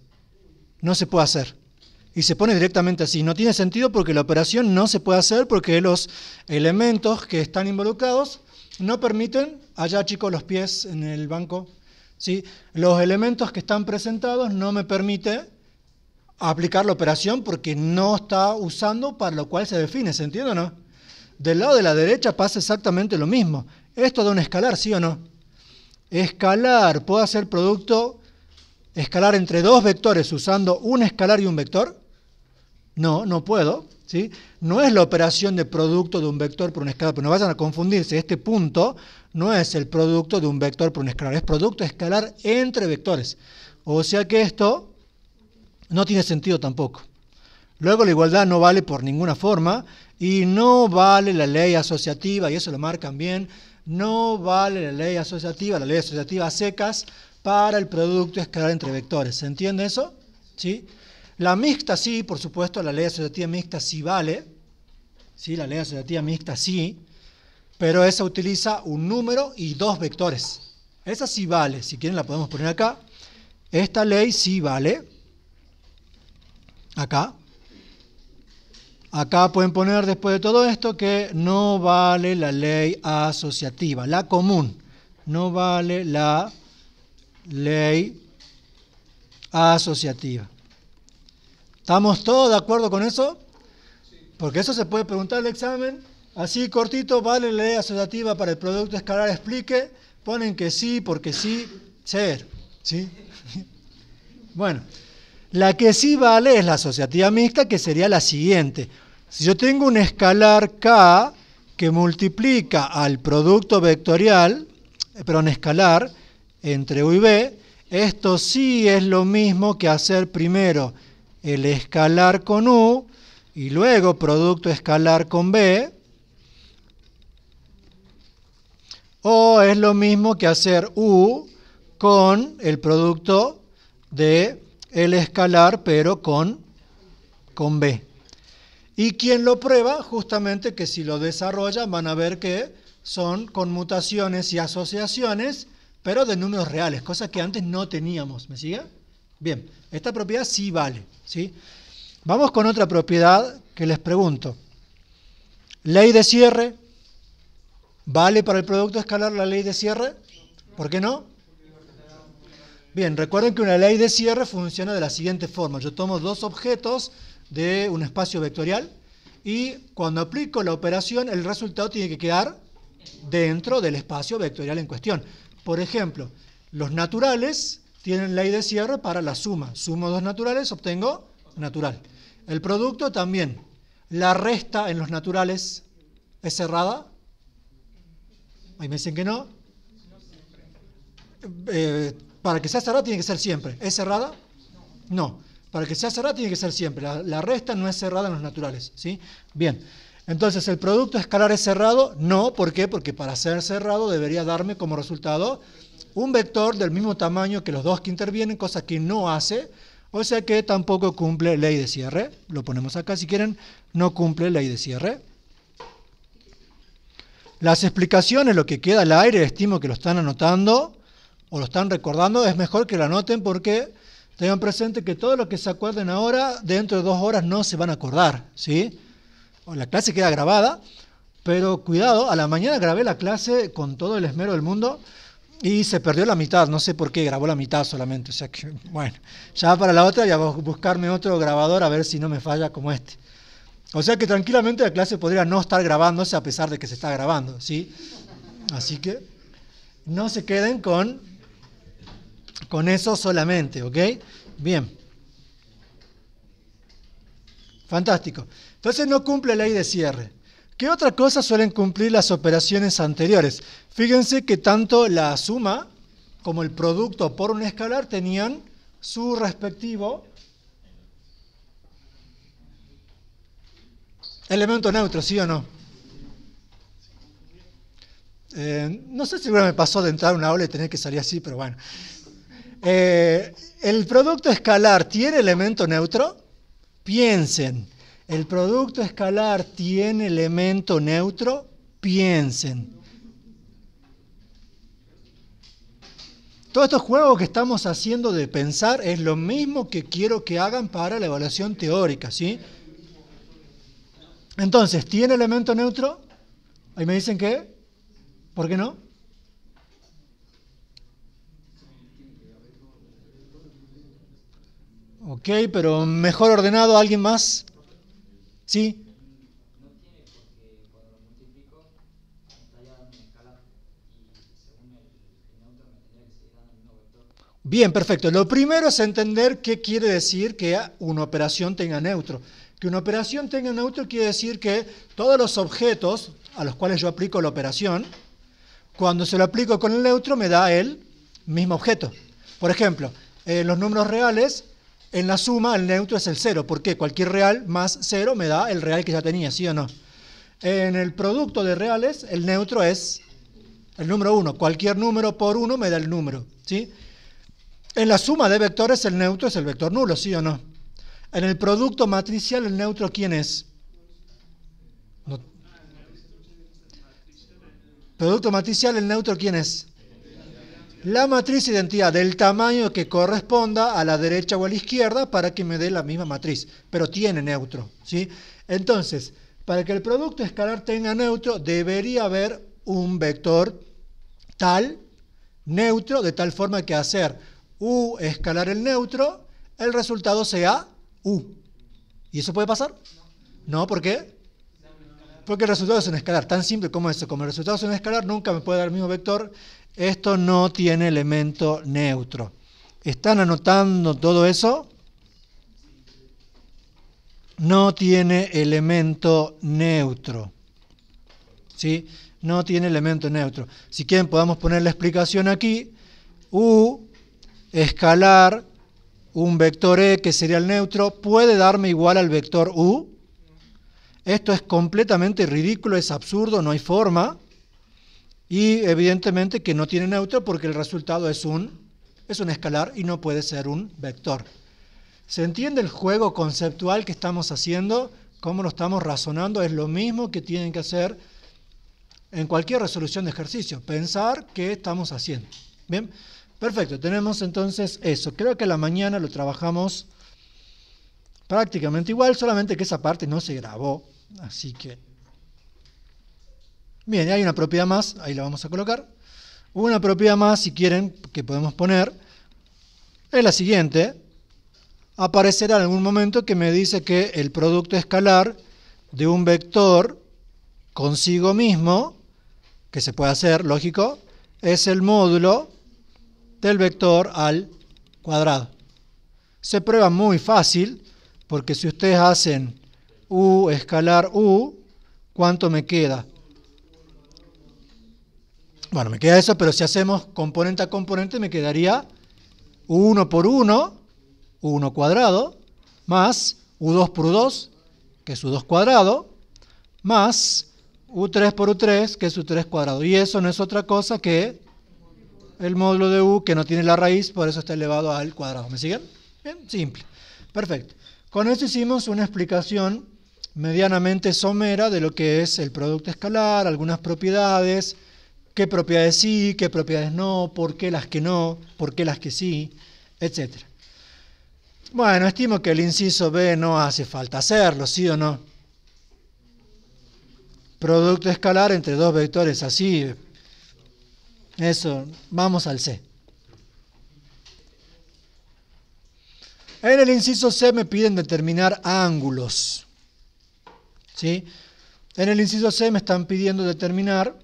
No se puede hacer. Y se pone directamente así. No tiene sentido porque la operación no se puede hacer porque los elementos que están involucrados no permiten, allá chicos los pies en el banco, ¿sí? Los elementos que están presentados no me permite aplicar la operación porque no está usando para lo cual se define, ¿se entiende o no? Del lado de la derecha pasa exactamente lo mismo. Esto da un escalar, ¿sí o no? Escalar, ¿puedo hacer producto escalar entre dos vectores usando un escalar y un vector? No, no puedo, ¿sí? No es la operación de producto de un vector por un escalar, pero no vayan a confundirse, este punto no es el producto de un vector por un escalar, es producto escalar entre vectores. O sea que esto no tiene sentido tampoco. Luego la igualdad no vale por ninguna forma y no vale la ley asociativa, y eso lo marcan bien, no vale la ley asociativa a secas para el producto escalar entre vectores. ¿Se entiende eso? ¿Sí? La mixta sí, por supuesto, la ley asociativa mixta sí vale. Sí, la ley asociativa mixta sí, pero esa utiliza un número y dos vectores. Esa sí vale, si quieren la podemos poner acá. Esta ley sí vale. Acá. Acá pueden poner después de todo esto que no vale la ley asociativa, la común. No vale la ley asociativa. ¿Estamos todos de acuerdo con eso? Porque eso se puede preguntar en el examen. Así cortito, ¿vale la ley asociativa para el producto escalar? Explique. Ponen que sí, porque sí, ser. ¿Sí? Bueno, la que sí vale es la asociativa mixta, que sería la siguiente. Si yo tengo un escalar K que multiplica al producto vectorial, escalar, entre U y B, esto sí es lo mismo que hacer primero el escalar con U y luego producto escalar con B, o es lo mismo que hacer U con el producto de el escalar pero con B. Y quien lo prueba, justamente que si lo desarrolla van a ver que son conmutaciones y asociaciones, pero de números reales, cosas que antes no teníamos. ¿Me sigue? Bien, esta propiedad sí vale, ¿sí? Vamos con otra propiedad que les pregunto. Ley de cierre. ¿Vale para el producto escalar la ley de cierre? ¿Por qué no? Bien, recuerden que una ley de cierre funciona de la siguiente forma. Yo tomo dos objetos de un espacio vectorial y cuando aplico la operación el resultado tiene que quedar dentro del espacio vectorial en cuestión. Por ejemplo, los naturales tienen ley de cierre para la suma. Sumo dos naturales, obtengo natural. El producto también. La resta en los naturales es cerrada. Ahí me dicen que no. Para que sea cerrada tiene que ser siempre. ¿Es cerrada? No. Para que sea cerrada tiene que ser siempre. La resta no es cerrada en los naturales, ¿sí? Bien. Entonces, ¿el producto escalar es cerrado? No, ¿por qué? Porque para ser cerrado debería darme como resultado un vector del mismo tamaño que los dos que intervienen, cosa que no hace, o sea que tampoco cumple ley de cierre. Lo ponemos acá si quieren, no cumple ley de cierre. Las explicaciones, lo que queda al aire, estimo que lo están anotando o lo están recordando, es mejor que lo anoten porque tengan presente que todo lo que se acuerden ahora, dentro de 2 horas no se van a acordar, ¿sí? La clase queda grabada, pero cuidado, a la mañana grabé la clase con todo el esmero del mundo y se perdió la mitad, no sé por qué, grabó la mitad solamente, o sea que, bueno, ya para la otra voy a buscarme otro grabador a ver si no me falla como este. O sea que tranquilamente la clase podría no estar grabándose a pesar de que se está grabando, ¿sí? Así que no se queden con eso solamente, ¿ok? Bien. Fantástico. Entonces no cumple ley de cierre. ¿Qué otra cosa suelen cumplir las operaciones anteriores? Fíjense que tanto la suma como el producto por un escalar tenían su respectivo elemento neutro, ¿sí o no? No sé si me pasó de entrar a una aula y tener que salir así, pero bueno. ¿El producto escalar tiene elemento neutro? Piensen. ¿El producto escalar tiene elemento neutro? Piensen. Todos estos juegos que estamos haciendo de pensar es lo mismo que quiero que hagan para la evaluación teórica, ¿sí? Entonces, ¿tiene elemento neutro? Ahí me dicen que, ¿por qué no? Ok, pero mejor ordenado, ¿alguien más? ¿Sí? No tiene porque cuando lo multiplico, está ya dando un escalar y según el neutro me tendría que seguir dando el mismo vector. Bien, perfecto. Lo primero es entender qué quiere decir que una operación tenga neutro. Que una operación tenga neutro quiere decir que todos los objetos a los cuales yo aplico la operación, cuando se lo aplico con el neutro me da el mismo objeto. Por ejemplo, en los números reales, en la suma el neutro es el 0. ¿Por qué? Cualquier real más 0 me da el real que ya tenía, ¿sí o no? En el producto de reales, el neutro es el número 1. Cualquier número por 1 me da el número, ¿sí? En la suma de vectores, el neutro es el vector nulo, ¿sí o no? En el producto matricial, ¿el neutro quién es? No. Producto matricial, ¿el neutro quién es? La matriz identidad del tamaño que corresponda a la derecha o a la izquierda para que me dé la misma matriz, pero tiene neutro, ¿sí? Entonces, para que el producto escalar tenga neutro, debería haber un vector tal, neutro, de tal forma que hacer U escalar el neutro, el resultado sea U. ¿Y eso puede pasar? No, ¿por qué? Porque el resultado es un escalar, tan simple como eso. Como el resultado es un escalar, nunca me puede dar el mismo vector. Esto no tiene elemento neutro. ¿Están anotando todo eso? No tiene elemento neutro. ¿Sí? No tiene elemento neutro. Si quieren podamos poner la explicación aquí. U escalar un vector E, que sería el neutro, puede darme igual al vector U. Esto es completamente ridículo, es absurdo, no hay forma. Y evidentemente que no tiene neutro porque el resultado es un escalar y no puede ser un vector. ¿Se entiende el juego conceptual que estamos haciendo? ¿Cómo lo estamos razonando? Es lo mismo que tienen que hacer en cualquier resolución de ejercicio. Pensar qué estamos haciendo. Bien, perfecto. Tenemos entonces eso. Creo que a la mañana lo trabajamos prácticamente igual, solamente que esa parte no se grabó. Así que... Bien, hay una propiedad más, ahí la vamos a colocar. Una propiedad más, si quieren, que podemos poner, es la siguiente. Aparecerá en algún momento que me dice que el producto escalar de un vector consigo mismo, que se puede hacer, lógico, es el módulo del vector al cuadrado. Se prueba muy fácil, porque si ustedes hacen U escalar U, ¿cuánto me queda? Bueno, me queda eso, pero si hacemos componente a componente me quedaría U1 por 1, U1 cuadrado, más U2 por U2, que es U2 cuadrado, más U3 por U3, que es U3 cuadrado. Y eso no es otra cosa que el módulo de U, que no tiene la raíz, por eso está elevado al cuadrado. ¿Me siguen? Bien, simple. Perfecto. Con esto hicimos una explicación medianamente somera de lo que es el producto escalar, algunas propiedades, qué propiedades sí, qué propiedades no, por qué las que no, por qué las que sí, etc. Bueno, estimo que el inciso B no hace falta hacerlo, ¿sí o no? Producto escalar entre dos vectores así, eso, vamos al C. En el inciso C me piden determinar ángulos. ¿Sí? En el inciso C me están pidiendo determinar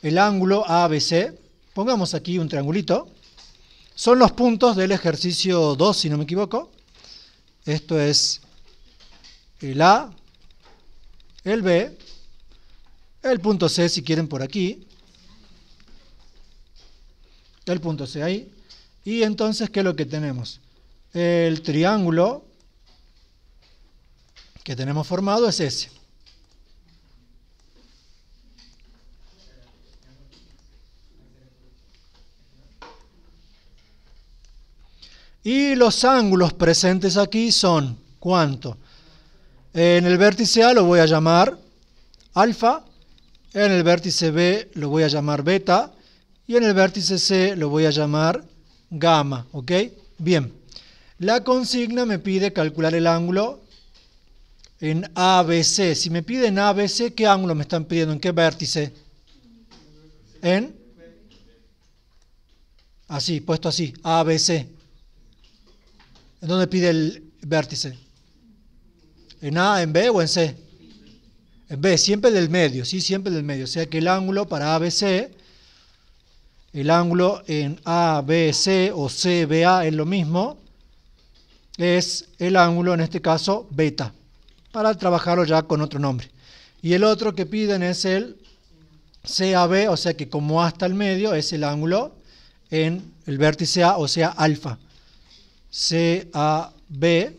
el ángulo ABC. Pongamos aquí un triangulito. Son los puntos del ejercicio 2, si no me equivoco. Esto es el A, el B, el punto C, si quieren, por aquí. El punto C ahí. Y entonces, ¿qué es lo que tenemos? El triángulo que tenemos formado es ese. Y los ángulos presentes aquí son, ¿cuánto? En el vértice A lo voy a llamar alfa, en el vértice B lo voy a llamar beta, y en el vértice C lo voy a llamar gamma, ¿ok? Bien, la consigna me pide calcular el ángulo en ABC. Si me piden ABC, ¿qué ángulo me están pidiendo? ¿En qué vértice? En, así, puesto así, ABC. ¿En dónde pide el vértice? ¿En A, en B o en C? En B, siempre del medio, ¿sí? Siempre del medio. O sea que el ángulo para ABC, el ángulo en ABC o CBA es lo mismo, es el ángulo, en este caso, beta, para trabajarlo ya con otro nombre. Y el otro que piden es el CAB, o sea que como A está al medio, es el ángulo en el vértice A, o sea, alfa. CAB,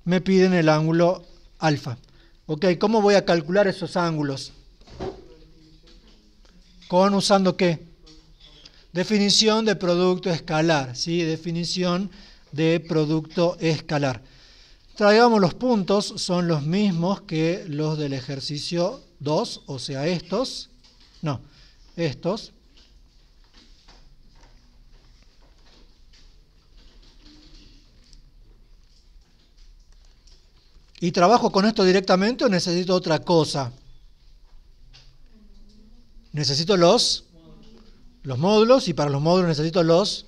me piden el ángulo alfa. Ok, ¿cómo voy a calcular esos ángulos? ¿Usando qué? Definición de producto escalar, ¿sí? Definición de producto escalar. Traigamos los puntos, son los mismos que los del ejercicio 2, o sea, estos. No, estos. ¿Y trabajo con esto directamente o necesito otra cosa? Necesito los módulos, y para los módulos necesito los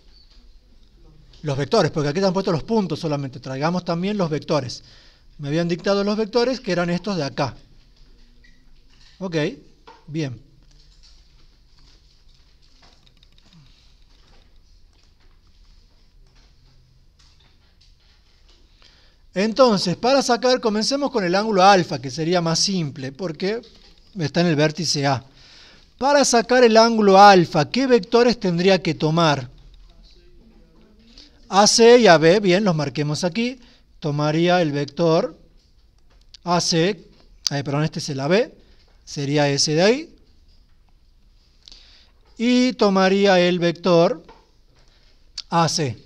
vectores, porque aquí están puestos los puntos solamente. Traigamos también los vectores. Me habían dictado los vectores que eran estos de acá. Ok, bien. Entonces, para sacar, comencemos con el ángulo alfa, que sería más simple, porque está en el vértice A. Para sacar el ángulo alfa, ¿qué vectores tendría que tomar? AC y AB, bien, los marquemos aquí. Tomaría el vector AC, perdón, este es el AB, sería ese de ahí. Y tomaría el vector AC.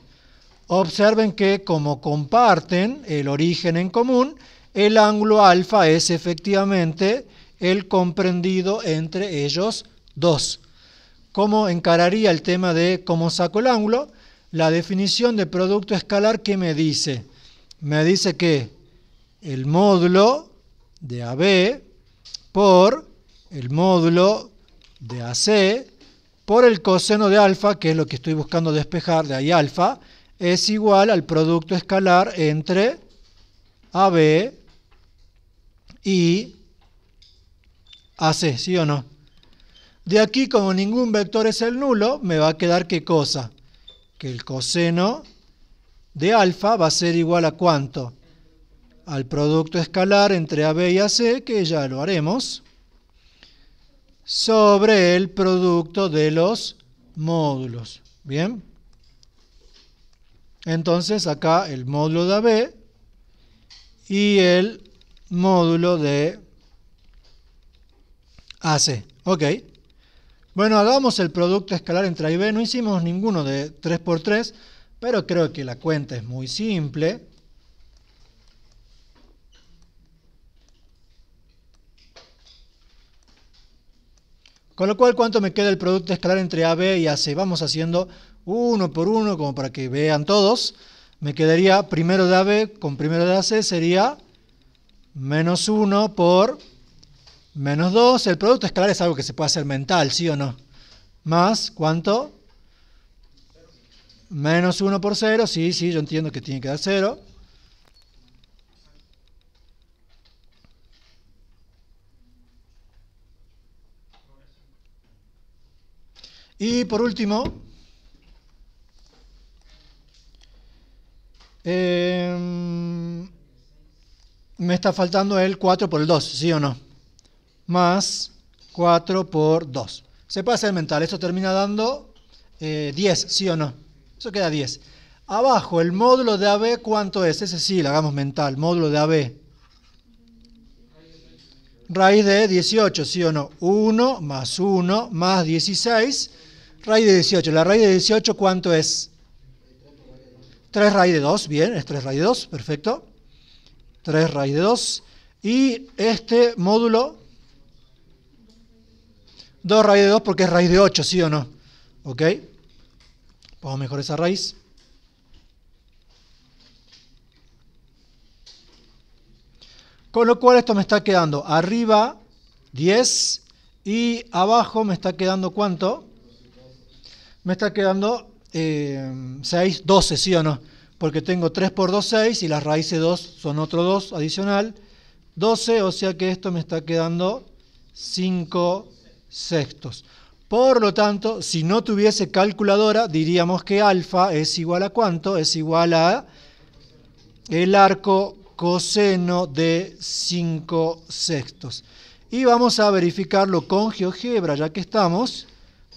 Observen que como comparten el origen en común, el ángulo alfa es efectivamente el comprendido entre ellos dos. ¿Cómo encararía el tema de cómo saco el ángulo? La definición de producto escalar, ¿qué me dice? Me dice que el módulo de AB por el módulo de AC por el coseno de alfa, que es lo que estoy buscando despejar, de ahí alfa, es igual al producto escalar entre AB y AC, ¿sí o no? De aquí, como ningún vector es el nulo, me va a quedar ¿qué cosa? Que el coseno de alfa va a ser igual a ¿cuánto? Al producto escalar entre AB y AC, que ya lo haremos, sobre el producto de los módulos. ¿Bien? Entonces acá el módulo de AB y el módulo de AC. Ok. Bueno, hagamos el producto escalar entre A y B. No hicimos ninguno de 3 por 3, pero creo que la cuenta es muy simple. Con lo cual, ¿cuánto me queda el producto escalar entre AB y AC? Vamos haciendo uno por uno, como para que vean todos. Me quedaría primero de AB con primero de AC, sería menos 1 por menos 2. El producto escalar es algo que se puede hacer mental, ¿sí o no? Más, ¿cuánto? Menos 1 por 0, sí, yo entiendo que tiene que dar 0. Y por último, me está faltando el 4 por el 2, ¿sí o no? Más 4 por 2. Se puede hacer mental, esto termina dando 10, ¿sí o no? Eso queda 10. Abajo, el módulo de AB, ¿cuánto es? Ese sí, lo hagamos mental, módulo de AB. Raíz de 18, ¿sí o no? 1 más 1 más 16. Raíz de 18. ¿La raíz de 18 cuánto es? 3 raíz de 2. Bien, es 3 raíz de 2. Perfecto. 3 raíz de 2. Y este módulo, 2 raíz de 2 porque es raíz de 8, ¿sí o no? ¿Ok? Pongo mejor esa raíz. Con lo cual esto me está quedando arriba 10 y abajo me está quedando ¿cuánto? Me está quedando 6, 12, ¿sí o no? Porque tengo 3 por 2, 6 y las raíces de 2 son otro 2 adicional. 12, o sea que esto me está quedando 5 sextos. Por lo tanto, si no tuviese calculadora, diríamos que alfa es igual a ¿cuánto? Es igual a el arco coseno de 5 sextos. Y vamos a verificarlo con GeoGebra, ya que estamos,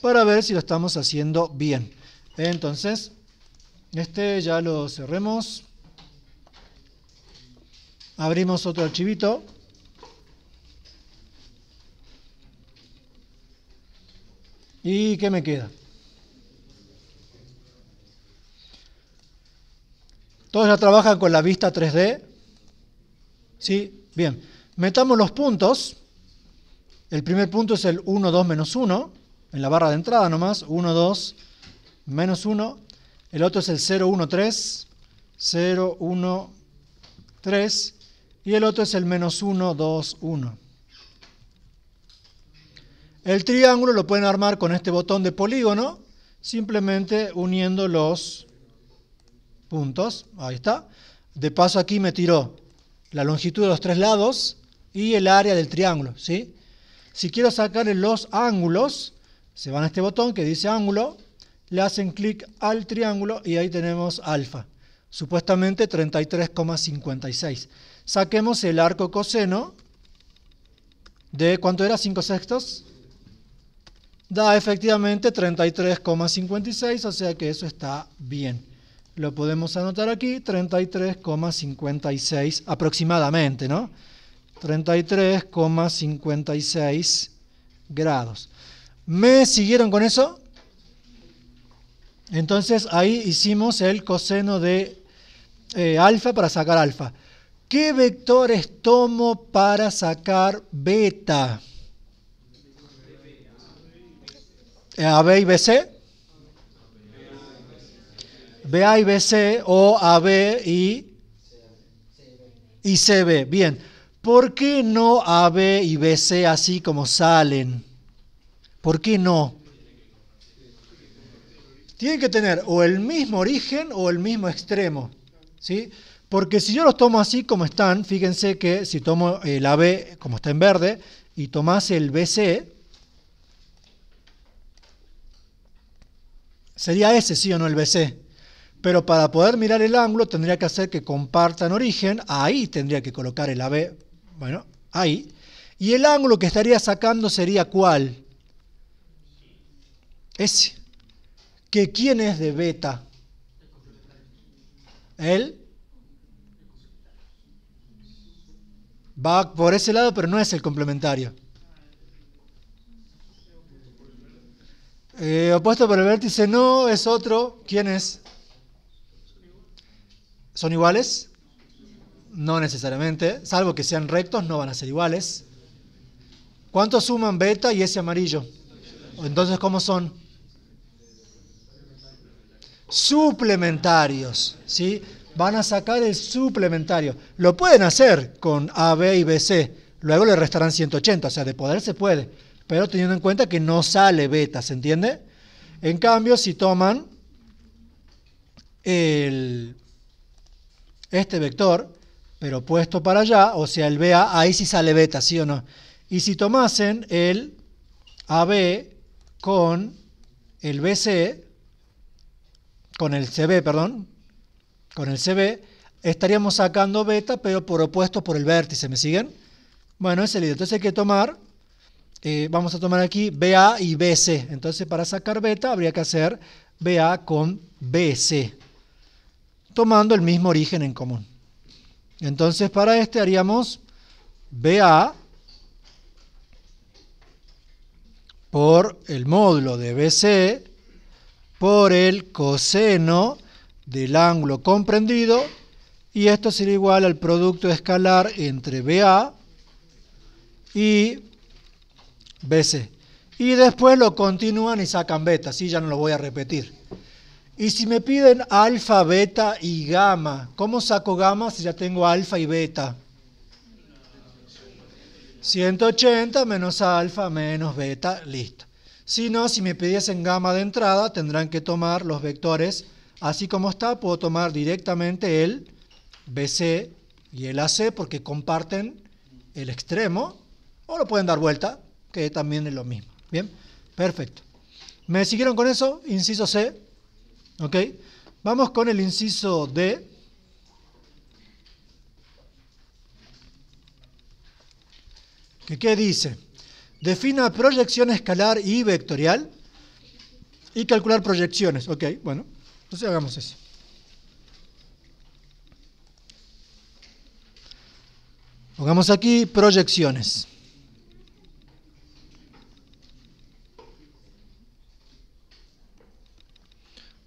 para ver si lo estamos haciendo bien. Entonces, este ya lo cerremos. Abrimos otro archivito. ¿Y qué me queda? ¿Todos ya trabajan con la vista 3D? ¿Sí? Bien. Metamos los puntos. El primer punto es el 1, 2, menos 1. En la barra de entrada nomás. 1, 2, menos 1. El otro es el 0, 1, 3. 0, 1, 3. Y el otro es el menos 1, 2, 1. El triángulo lo pueden armar con este botón de polígono, simplemente uniendo los puntos. Ahí está. De paso aquí me tiró la longitud de los 3 lados y el área del triángulo, ¿sí? Si quiero sacarle los ángulos, se van a este botón que dice ángulo, le hacen clic al triángulo y ahí tenemos alfa. Supuestamente 33,56. Saquemos el arco coseno de, ¿cuánto era? 5 sextos. Da efectivamente 33,56, o sea que eso está bien. Lo podemos anotar aquí, 33,56 aproximadamente, ¿no? 33,56 grados. ¿Me siguieron con eso? Entonces ahí hicimos el coseno de alfa para sacar alfa. ¿Qué vectores tomo para sacar beta? AB y BC, BA y BC o AB y CB. Bien, ¿por qué no AB y BC así como salen? ¿Por qué no? Tienen que tener o el mismo origen o el mismo extremo, ¿sí? Porque si yo los tomo así como están, fíjense que si tomo el AB como está en verde y tomase el BC, sería ese, sí o no, el BC. Pero para poder mirar el ángulo tendría que hacer que compartan origen. Ahí tendría que colocar el AB. Bueno, ahí. Y el ángulo que estaría sacando sería ¿cuál? Ese. ¿Que quién es de beta? Él va por ese lado, pero no es el complementario. Opuesto por el vértice no, es otro. ¿Quién es? ¿Son iguales? No necesariamente. Salvo que sean rectos, no van a ser iguales. ¿Cuántos suman beta y ese amarillo? Entonces, ¿cómo son? Suplementarios, ¿sí? Van a sacar el suplementario. Lo pueden hacer con AB y BC. Luego le restarán 180. O sea, de poder se puede. Pero teniendo en cuenta que no sale beta, ¿se entiende? En cambio, si toman este vector, pero puesto para allá, o sea, el BA, ahí sí sale beta, ¿sí o no? Y si tomasen el AB con el BC, con el CB, perdón, con el CB, estaríamos sacando beta, pero por opuesto por el vértice, ¿me siguen? Bueno, ese es el idea. Entonces hay que tomar, vamos a tomar aquí BA y BC. Entonces para sacar beta habría que hacer BA con BC, tomando el mismo origen en común. Entonces para este haríamos BA por el módulo de BC por el coseno del ángulo comprendido, y esto sería igual al producto escalar entre BA y BC. Y después lo continúan y sacan beta, así ya no lo voy a repetir. Y si me piden alfa, beta y gamma, ¿cómo saco gamma si ya tengo alfa y beta? 180 menos alfa menos beta, listo. Si no, si me pidiesen gamma de entrada, tendrán que tomar los vectores, así como está, puedo tomar directamente el BC y el AC porque comparten el extremo, o lo pueden dar vuelta, que también es lo mismo. Bien, perfecto. ¿Me siguieron con eso? Inciso C. Ok. Vamos con el inciso D. ¿Qué dice? Defina proyección escalar y vectorial y calcular proyecciones. Ok, bueno, entonces hagamos eso. Pongamos aquí proyecciones.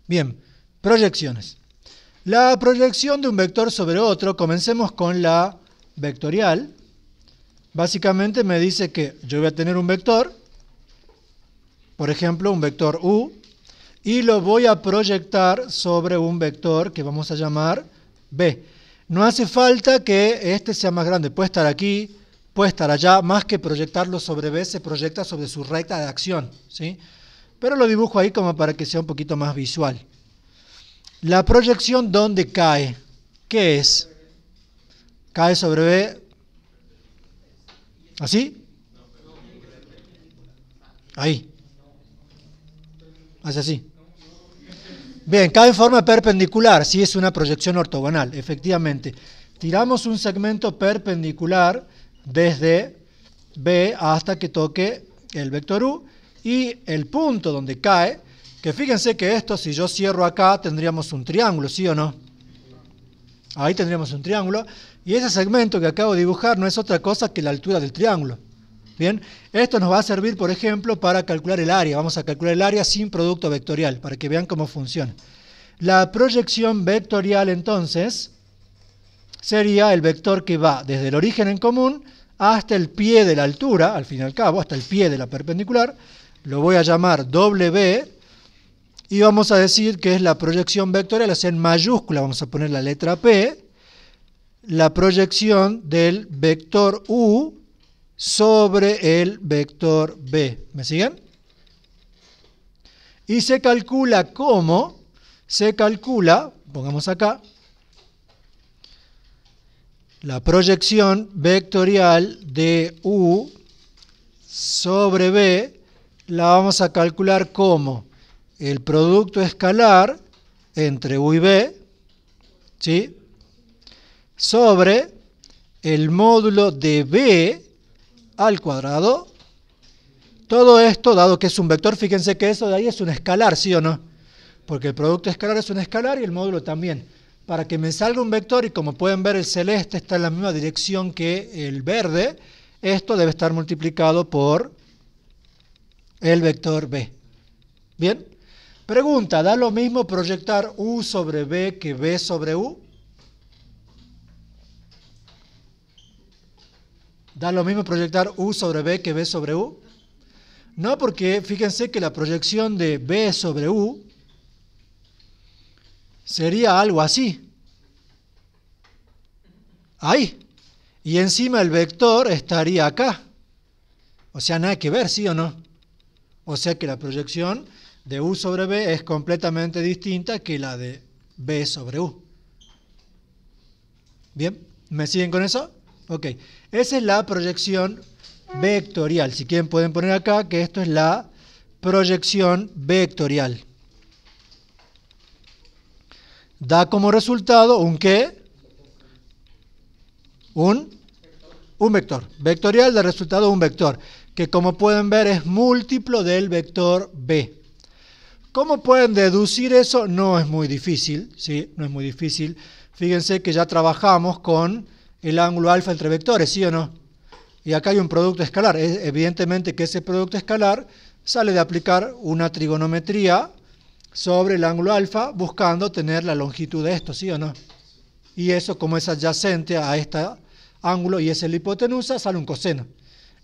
Bien, proyecciones. La proyección de un vector sobre otro, comencemos con la vectorial. Básicamente me dice que yo voy a tener un vector, por ejemplo, un vector U, y lo voy a proyectar sobre un vector que vamos a llamar B. No hace falta que este sea más grande, puede estar aquí, puede estar allá, más que proyectarlo sobre B, se proyecta sobre su recta de acción, ¿sí? Pero lo dibujo ahí como para que sea un poquito más visual. La proyección, ¿dónde cae? ¿Qué es? Cae sobre B. ¿Así? Ahí. Hace así. Bien, cae en forma perpendicular, sí es una proyección ortogonal, efectivamente. Tiramos un segmento perpendicular desde B hasta que toque el vector U, y el punto donde cae, que fíjense que esto, si yo cierro acá, tendríamos un triángulo, ¿sí o no? Ahí tendríamos un triángulo. Y ese segmento que acabo de dibujar no es otra cosa que la altura del triángulo. Bien, esto nos va a servir, por ejemplo, para calcular el área. Vamos a calcular el área sin producto vectorial, para que vean cómo funciona. La proyección vectorial, entonces, sería el vector que va desde el origen en común hasta el pie de la altura, al fin y al cabo, hasta el pie de la perpendicular. Lo voy a llamar W, y vamos a decir que es la proyección vectorial, o sea, en mayúscula vamos a poner la letra P, la proyección del vector U sobre el vector B. ¿Me siguen? Y se calcula ¿cómo? Se calcula, pongamos acá, la proyección vectorial de U sobre B, la vamos a calcular como el producto escalar entre U y B, ¿sí?, sobre el módulo de B al cuadrado. Todo esto, dado que es un vector, fíjense que eso de ahí es un escalar, ¿sí o no? Porque el producto escalar es un escalar y el módulo también. Para que me salga un vector, y como pueden ver el celeste está en la misma dirección que el verde, esto debe estar multiplicado por el vector B. Bien. Pregunta, ¿da lo mismo proyectar U sobre B que B sobre U? ¿Da lo mismo proyectar U sobre B que B sobre U? No, porque fíjense que la proyección de B sobre U sería algo así. Ahí. Y encima el vector estaría acá. O sea, nada que ver, ¿sí o no? O sea que la proyección de U sobre B es completamente distinta que la de B sobre U. ¿Bien? ¿Me siguen con eso? Ok. Esa es la proyección vectorial. Si quieren pueden poner acá que esto es la proyección vectorial. Da como resultado un ¿qué? Un vector. Vectorial da resultado un vector, que como pueden ver es múltiplo del vector B. ¿Cómo pueden deducir eso? No es muy difícil, ¿sí? No es muy difícil. Fíjense que ya trabajamos con el ángulo alfa entre vectores, ¿sí o no? Y acá hay un producto escalar. Evidentemente que ese producto escalar sale de aplicar una trigonometría sobre el ángulo alfa buscando tener la longitud de esto, ¿sí o no? Y eso, como es adyacente a este ángulo y es la hipotenusa, sale un coseno.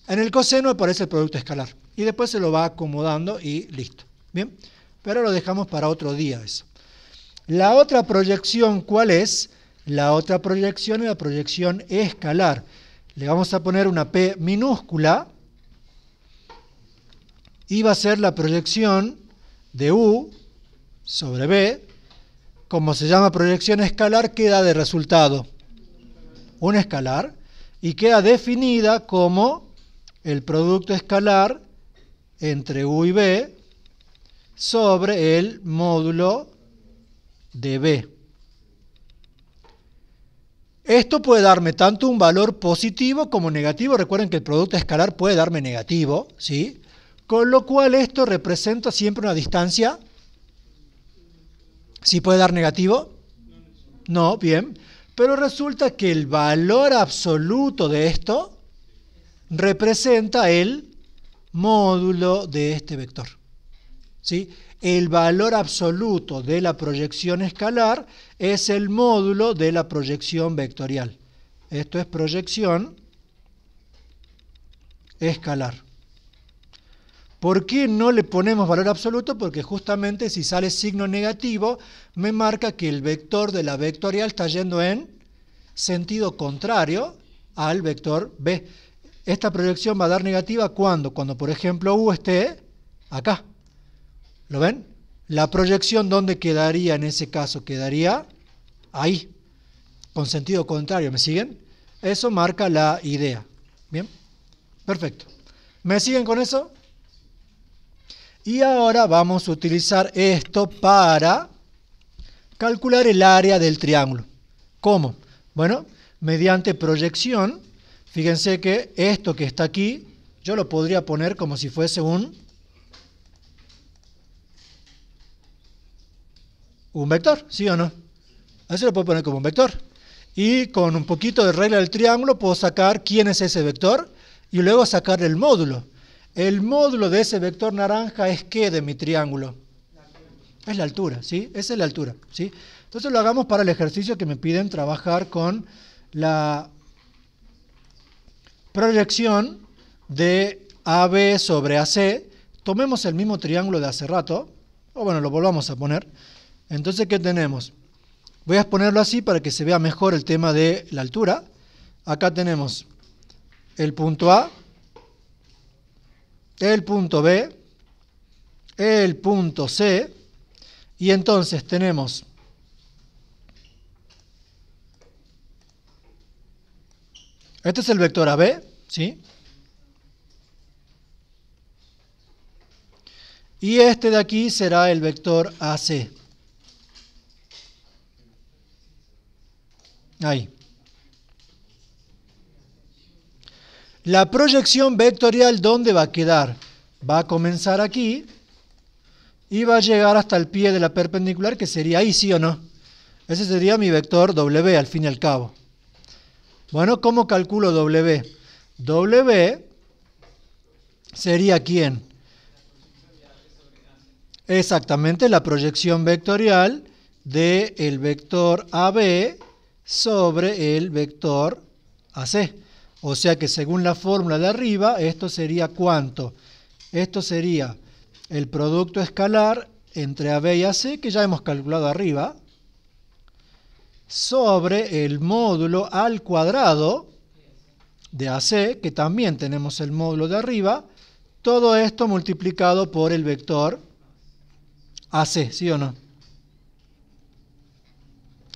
En el coseno aparece el producto escalar. Y después se lo va acomodando y listo. ¿Bien? Pero lo dejamos para otro día eso. La otra proyección, ¿cuál es? La otra proyección es la proyección escalar. Le vamos a poner una P minúscula y va a ser la proyección de U sobre B. Como se llama proyección escalar, queda de resultado un escalar y queda definida como el producto escalar entre U y B sobre el módulo de B. Esto puede darme tanto un valor positivo como negativo. Recuerden que el producto escalar puede darme negativo, ¿sí? Con lo cual esto representa siempre una distancia. ¿Sí puede dar negativo? No, bien. Pero resulta que el valor absoluto de esto representa el módulo de este vector. ¿Sí? El valor absoluto de la proyección escalar es el módulo de la proyección vectorial. Esto es proyección escalar. ¿Por qué no le ponemos valor absoluto? Porque justamente si sale signo negativo, me marca que el vector de la vectorial está yendo en sentido contrario al vector B. Esta proyección va a dar negativa ¿cuándo? Cuando, por ejemplo, U esté acá. ¿Lo ven? La proyección, ¿dónde quedaría en ese caso? Quedaría ahí, con sentido contrario. ¿Me siguen? Eso marca la idea. ¿Bien? Perfecto. ¿Me siguen con eso? Y ahora vamos a utilizar esto para calcular el área del triángulo. ¿Cómo? Bueno, mediante proyección. Fíjense que esto que está aquí, yo lo podría poner como si fuese un vector, ¿sí o no? Eso lo puedo poner como un vector. Y con un poquito de regla del triángulo puedo sacar quién es ese vector y luego sacar el módulo. El módulo de ese vector naranja es ¿qué de mi triángulo? Es la altura, ¿sí? Esa es la altura, ¿sí? Entonces lo hagamos para el ejercicio que me piden trabajar con la proyección de AB sobre AC. Tomemos el mismo triángulo de hace rato, o bueno, lo volvamos a poner. Entonces, ¿qué tenemos? Voy a ponerlo así para que se vea mejor el tema de la altura. Acá tenemos el punto A, el punto B, el punto C, y entonces tenemos este es el vector AB, ¿sí? Y este de aquí será el vector AC. Ahí. La proyección vectorial, ¿dónde va a quedar? Va a comenzar aquí y va a llegar hasta el pie de la perpendicular, que sería ahí, ¿sí o no? Ese sería mi vector W, al fin y al cabo. Bueno, ¿cómo calculo W? W sería ¿quién? Exactamente la proyección vectorial del vector AB sobre el vector AC. O sea que según la fórmula de arriba, esto sería ¿cuánto? Esto sería el producto escalar entre AB y AC, que ya hemos calculado arriba, sobre el módulo al cuadrado de AC, que también tenemos el módulo de arriba, todo esto multiplicado por el vector AC, ¿sí o no?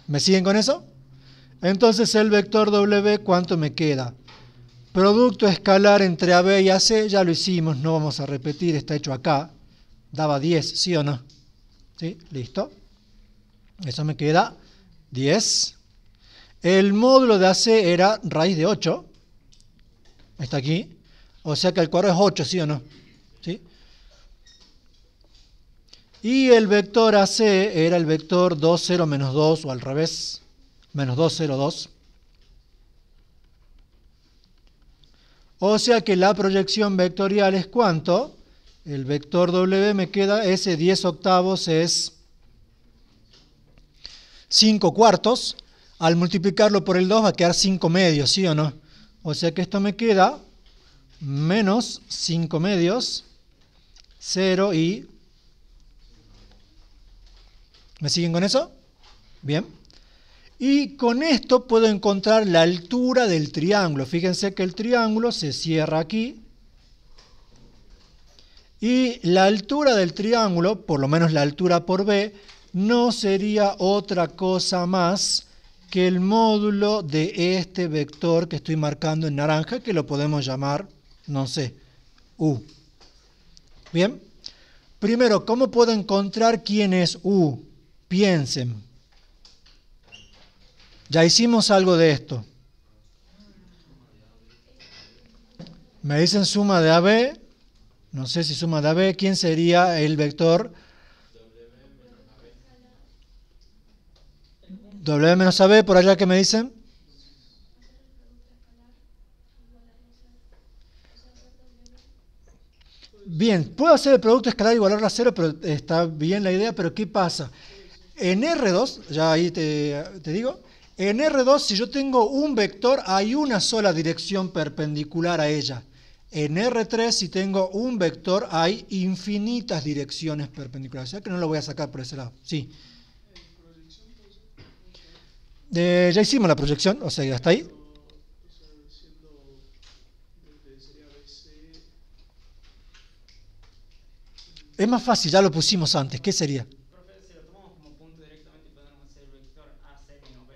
¿Me siguen con eso? Entonces el vector W, ¿cuánto me queda? Producto escalar entre AB y AC, ya lo hicimos, no vamos a repetir, está hecho acá. Daba 10, ¿sí o no? ¿Sí? Listo. Eso me queda 10. El módulo de AC era raíz de 8. Está aquí. O sea que el cuadrado es 8, ¿sí o no? ¿Sí? Y el vector AC era el vector 2, 0, menos 2, o al revés, menos 2, 0, 2. O sea que la proyección vectorial es ¿cuánto? El vector W me queda, ese 10 octavos es 5 cuartos. Al multiplicarlo por el 2 va a quedar 5 medios, ¿sí o no? O sea que esto me queda menos 5 medios, 0 y... ¿Me siguen con eso? Bien. Y con esto puedo encontrar la altura del triángulo. Fíjense que el triángulo se cierra aquí. Y la altura del triángulo, por lo menos la altura por B, no sería otra cosa más que el módulo de este vector que estoy marcando en naranja, que lo podemos llamar, no sé, U. Bien. Primero, ¿cómo puedo encontrar quién es U? Piensen. Ya hicimos algo de esto. Me dicen suma de AB. No sé si suma de AB. ¿Quién sería el vector? W menos AB. ¿Por allá qué me dicen? Bien, puedo hacer el producto escalar igualar a 0, pero está bien la idea, pero ¿qué pasa? En R2, ya ahí te digo, en R2 si yo tengo un vector hay una sola dirección perpendicular a ella. En R3 si tengo un vector hay infinitas direcciones perpendiculares, o sea que no lo voy a sacar por ese lado. Sí. Ya hicimos la proyección, o sea, hasta ahí. Es más fácil, ya lo pusimos antes. ¿Qué sería? Profe, si lo tomamos como punto directamente podemos hacer el vector AC menos B.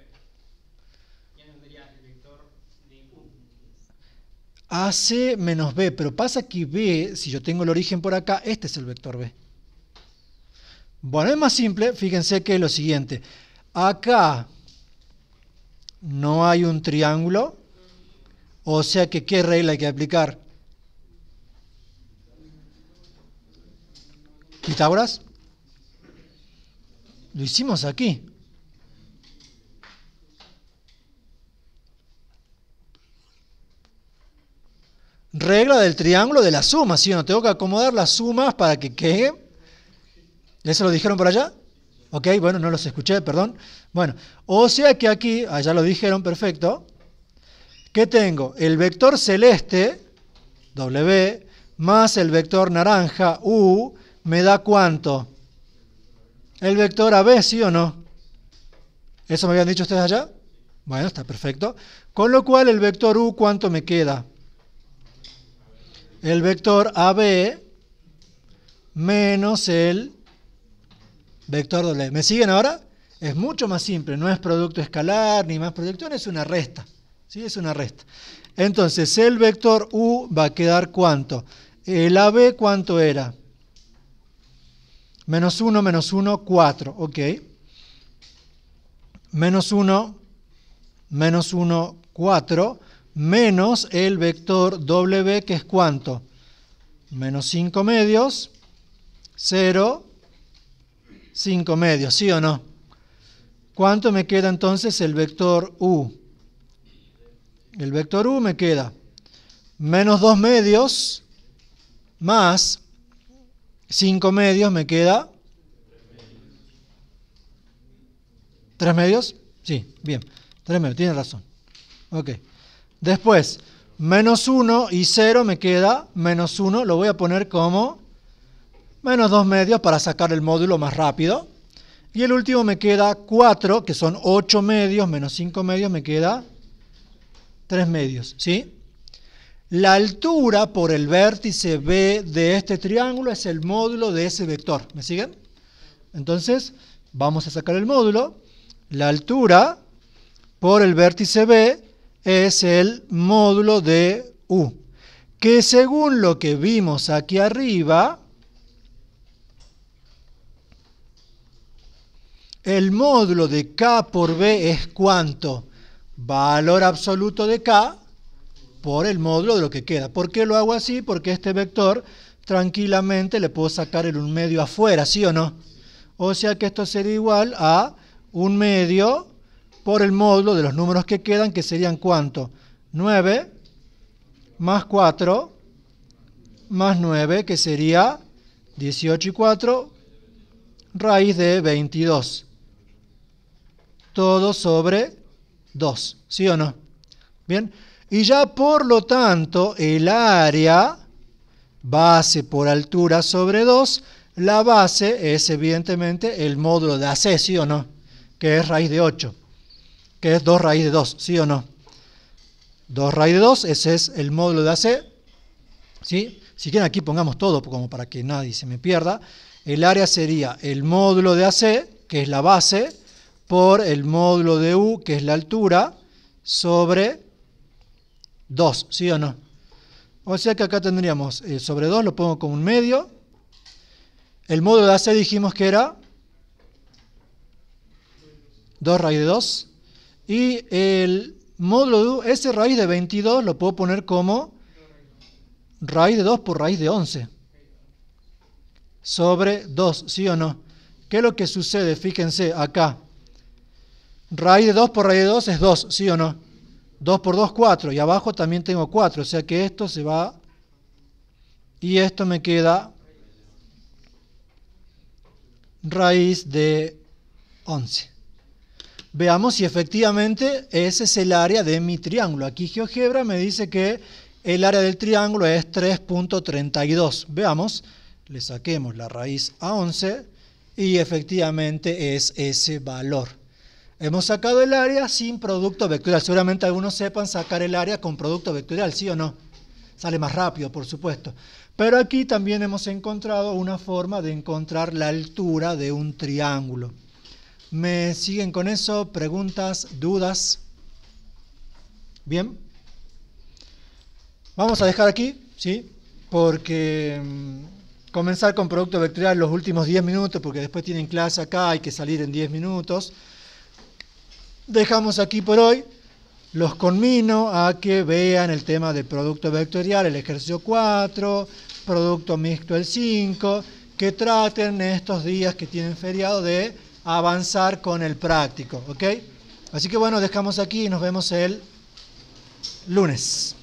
Ya nos daría el vector de U. AC menos B, pero pasa que B, si yo tengo el origen por acá, este es el vector B. Bueno, es más simple, fíjense que es lo siguiente. Acá no hay un triángulo, o sea que ¿qué regla hay que aplicar? ¿Pitágoras? Lo hicimos aquí. Regla del triángulo de la suma, ¿sí o no? Tengo que acomodar las sumas para que quede. ¿Eso lo dijeron por allá? Ok, bueno, no los escuché, perdón. Bueno, o sea que aquí, allá lo dijeron, perfecto. ¿Qué tengo? El vector celeste, W, más el vector naranja, U, ¿me da cuánto? El vector AB, ¿sí o no? ¿Eso me habían dicho ustedes allá? Bueno, está perfecto. Con lo cual, el vector U, ¿cuánto me queda? El vector AB menos el vector W. ¿Me siguen ahora? Es mucho más simple, no es producto escalar ni más proyección, es una resta. ¿Sí? Es una resta. Entonces, el vector U va a quedar ¿cuánto? El AB, ¿cuánto era? Menos 1, 4. Ok. Menos 1, 4. Menos el vector W, que es ¿cuánto? Menos 5 medios, 0, 5 medios, ¿sí o no? ¿Cuánto me queda entonces el vector U? El vector U me queda menos 2 medios más 5 medios me queda 3 medios. Sí, bien. 3 medios, tiene razón. Ok. Después, menos 1 y 0 me queda menos 1. Lo voy a poner como menos 2 medios para sacar el módulo más rápido. Y el último me queda 4, que son 8 medios, menos 5 medios, me queda 3 medios. ¿Sí? La altura por el vértice B de este triángulo es el módulo de ese vector. ¿Me siguen? Entonces, vamos a sacar el módulo. La altura por el vértice B es el módulo de U, que según lo que vimos aquí arriba, el módulo de K por B es ¿cuánto? Valor absoluto de K por el módulo de lo que queda. ¿Por qué lo hago así? Porque este vector tranquilamente le puedo sacar el 1 medio afuera, ¿sí o no? O sea que esto sería igual a 1 medio por el módulo de los números que quedan, que serían ¿cuánto? 9 más 4 más 9, que sería 18 y 4, raíz de 22. Todo sobre 2, ¿sí o no? Bien. Y ya por lo tanto, el área, base por altura sobre 2, la base es evidentemente el módulo de AC, ¿sí o no? Que es raíz de 8, que es 2 raíz de 2, ¿sí o no? 2 raíz de 2, ese es el módulo de AC, ¿sí? Si quieren aquí pongamos todo como para que nadie se me pierda. El área sería el módulo de AC, que es la base, por el módulo de U, que es la altura, sobre 2, ¿sí o no? O sea que acá tendríamos sobre 2, lo pongo como 1 medio. El módulo de AC dijimos que era 2 raíz de 2. Y el módulo de U, ese raíz de 22, lo puedo poner como raíz de 2 por raíz de 11. Sobre 2, ¿sí o no? ¿Qué es lo que sucede? Fíjense acá. Raíz de 2 por raíz de 2 es 2, ¿sí o no? 2 por 2, 4. Y abajo también tengo 4. O sea que esto se va. Y esto me queda raíz de 11. Veamos si efectivamente ese es el área de mi triángulo. Aquí GeoGebra me dice que el área del triángulo es 3.32. Veamos. Le saquemos la raíz a 11. Y efectivamente es ese valor. Hemos sacado el área sin producto vectorial. Seguramente algunos sepan sacar el área con producto vectorial, ¿sí o no? Sale más rápido, por supuesto. Pero aquí también hemos encontrado una forma de encontrar la altura de un triángulo. ¿Me siguen con eso? ¿Preguntas? ¿Dudas? ¿Bien? Vamos a dejar aquí, ¿sí? Porque comenzar con producto vectorial los últimos 10 minutos, porque después tienen clase acá, hay que salir en 10 minutos. Dejamos aquí por hoy. Los conmino a que vean el tema de producto vectorial, el ejercicio 4, producto mixto el 5, que traten estos días que tienen feriado de avanzar con el práctico, ¿ok? Así que bueno, dejamos aquí y nos vemos el lunes.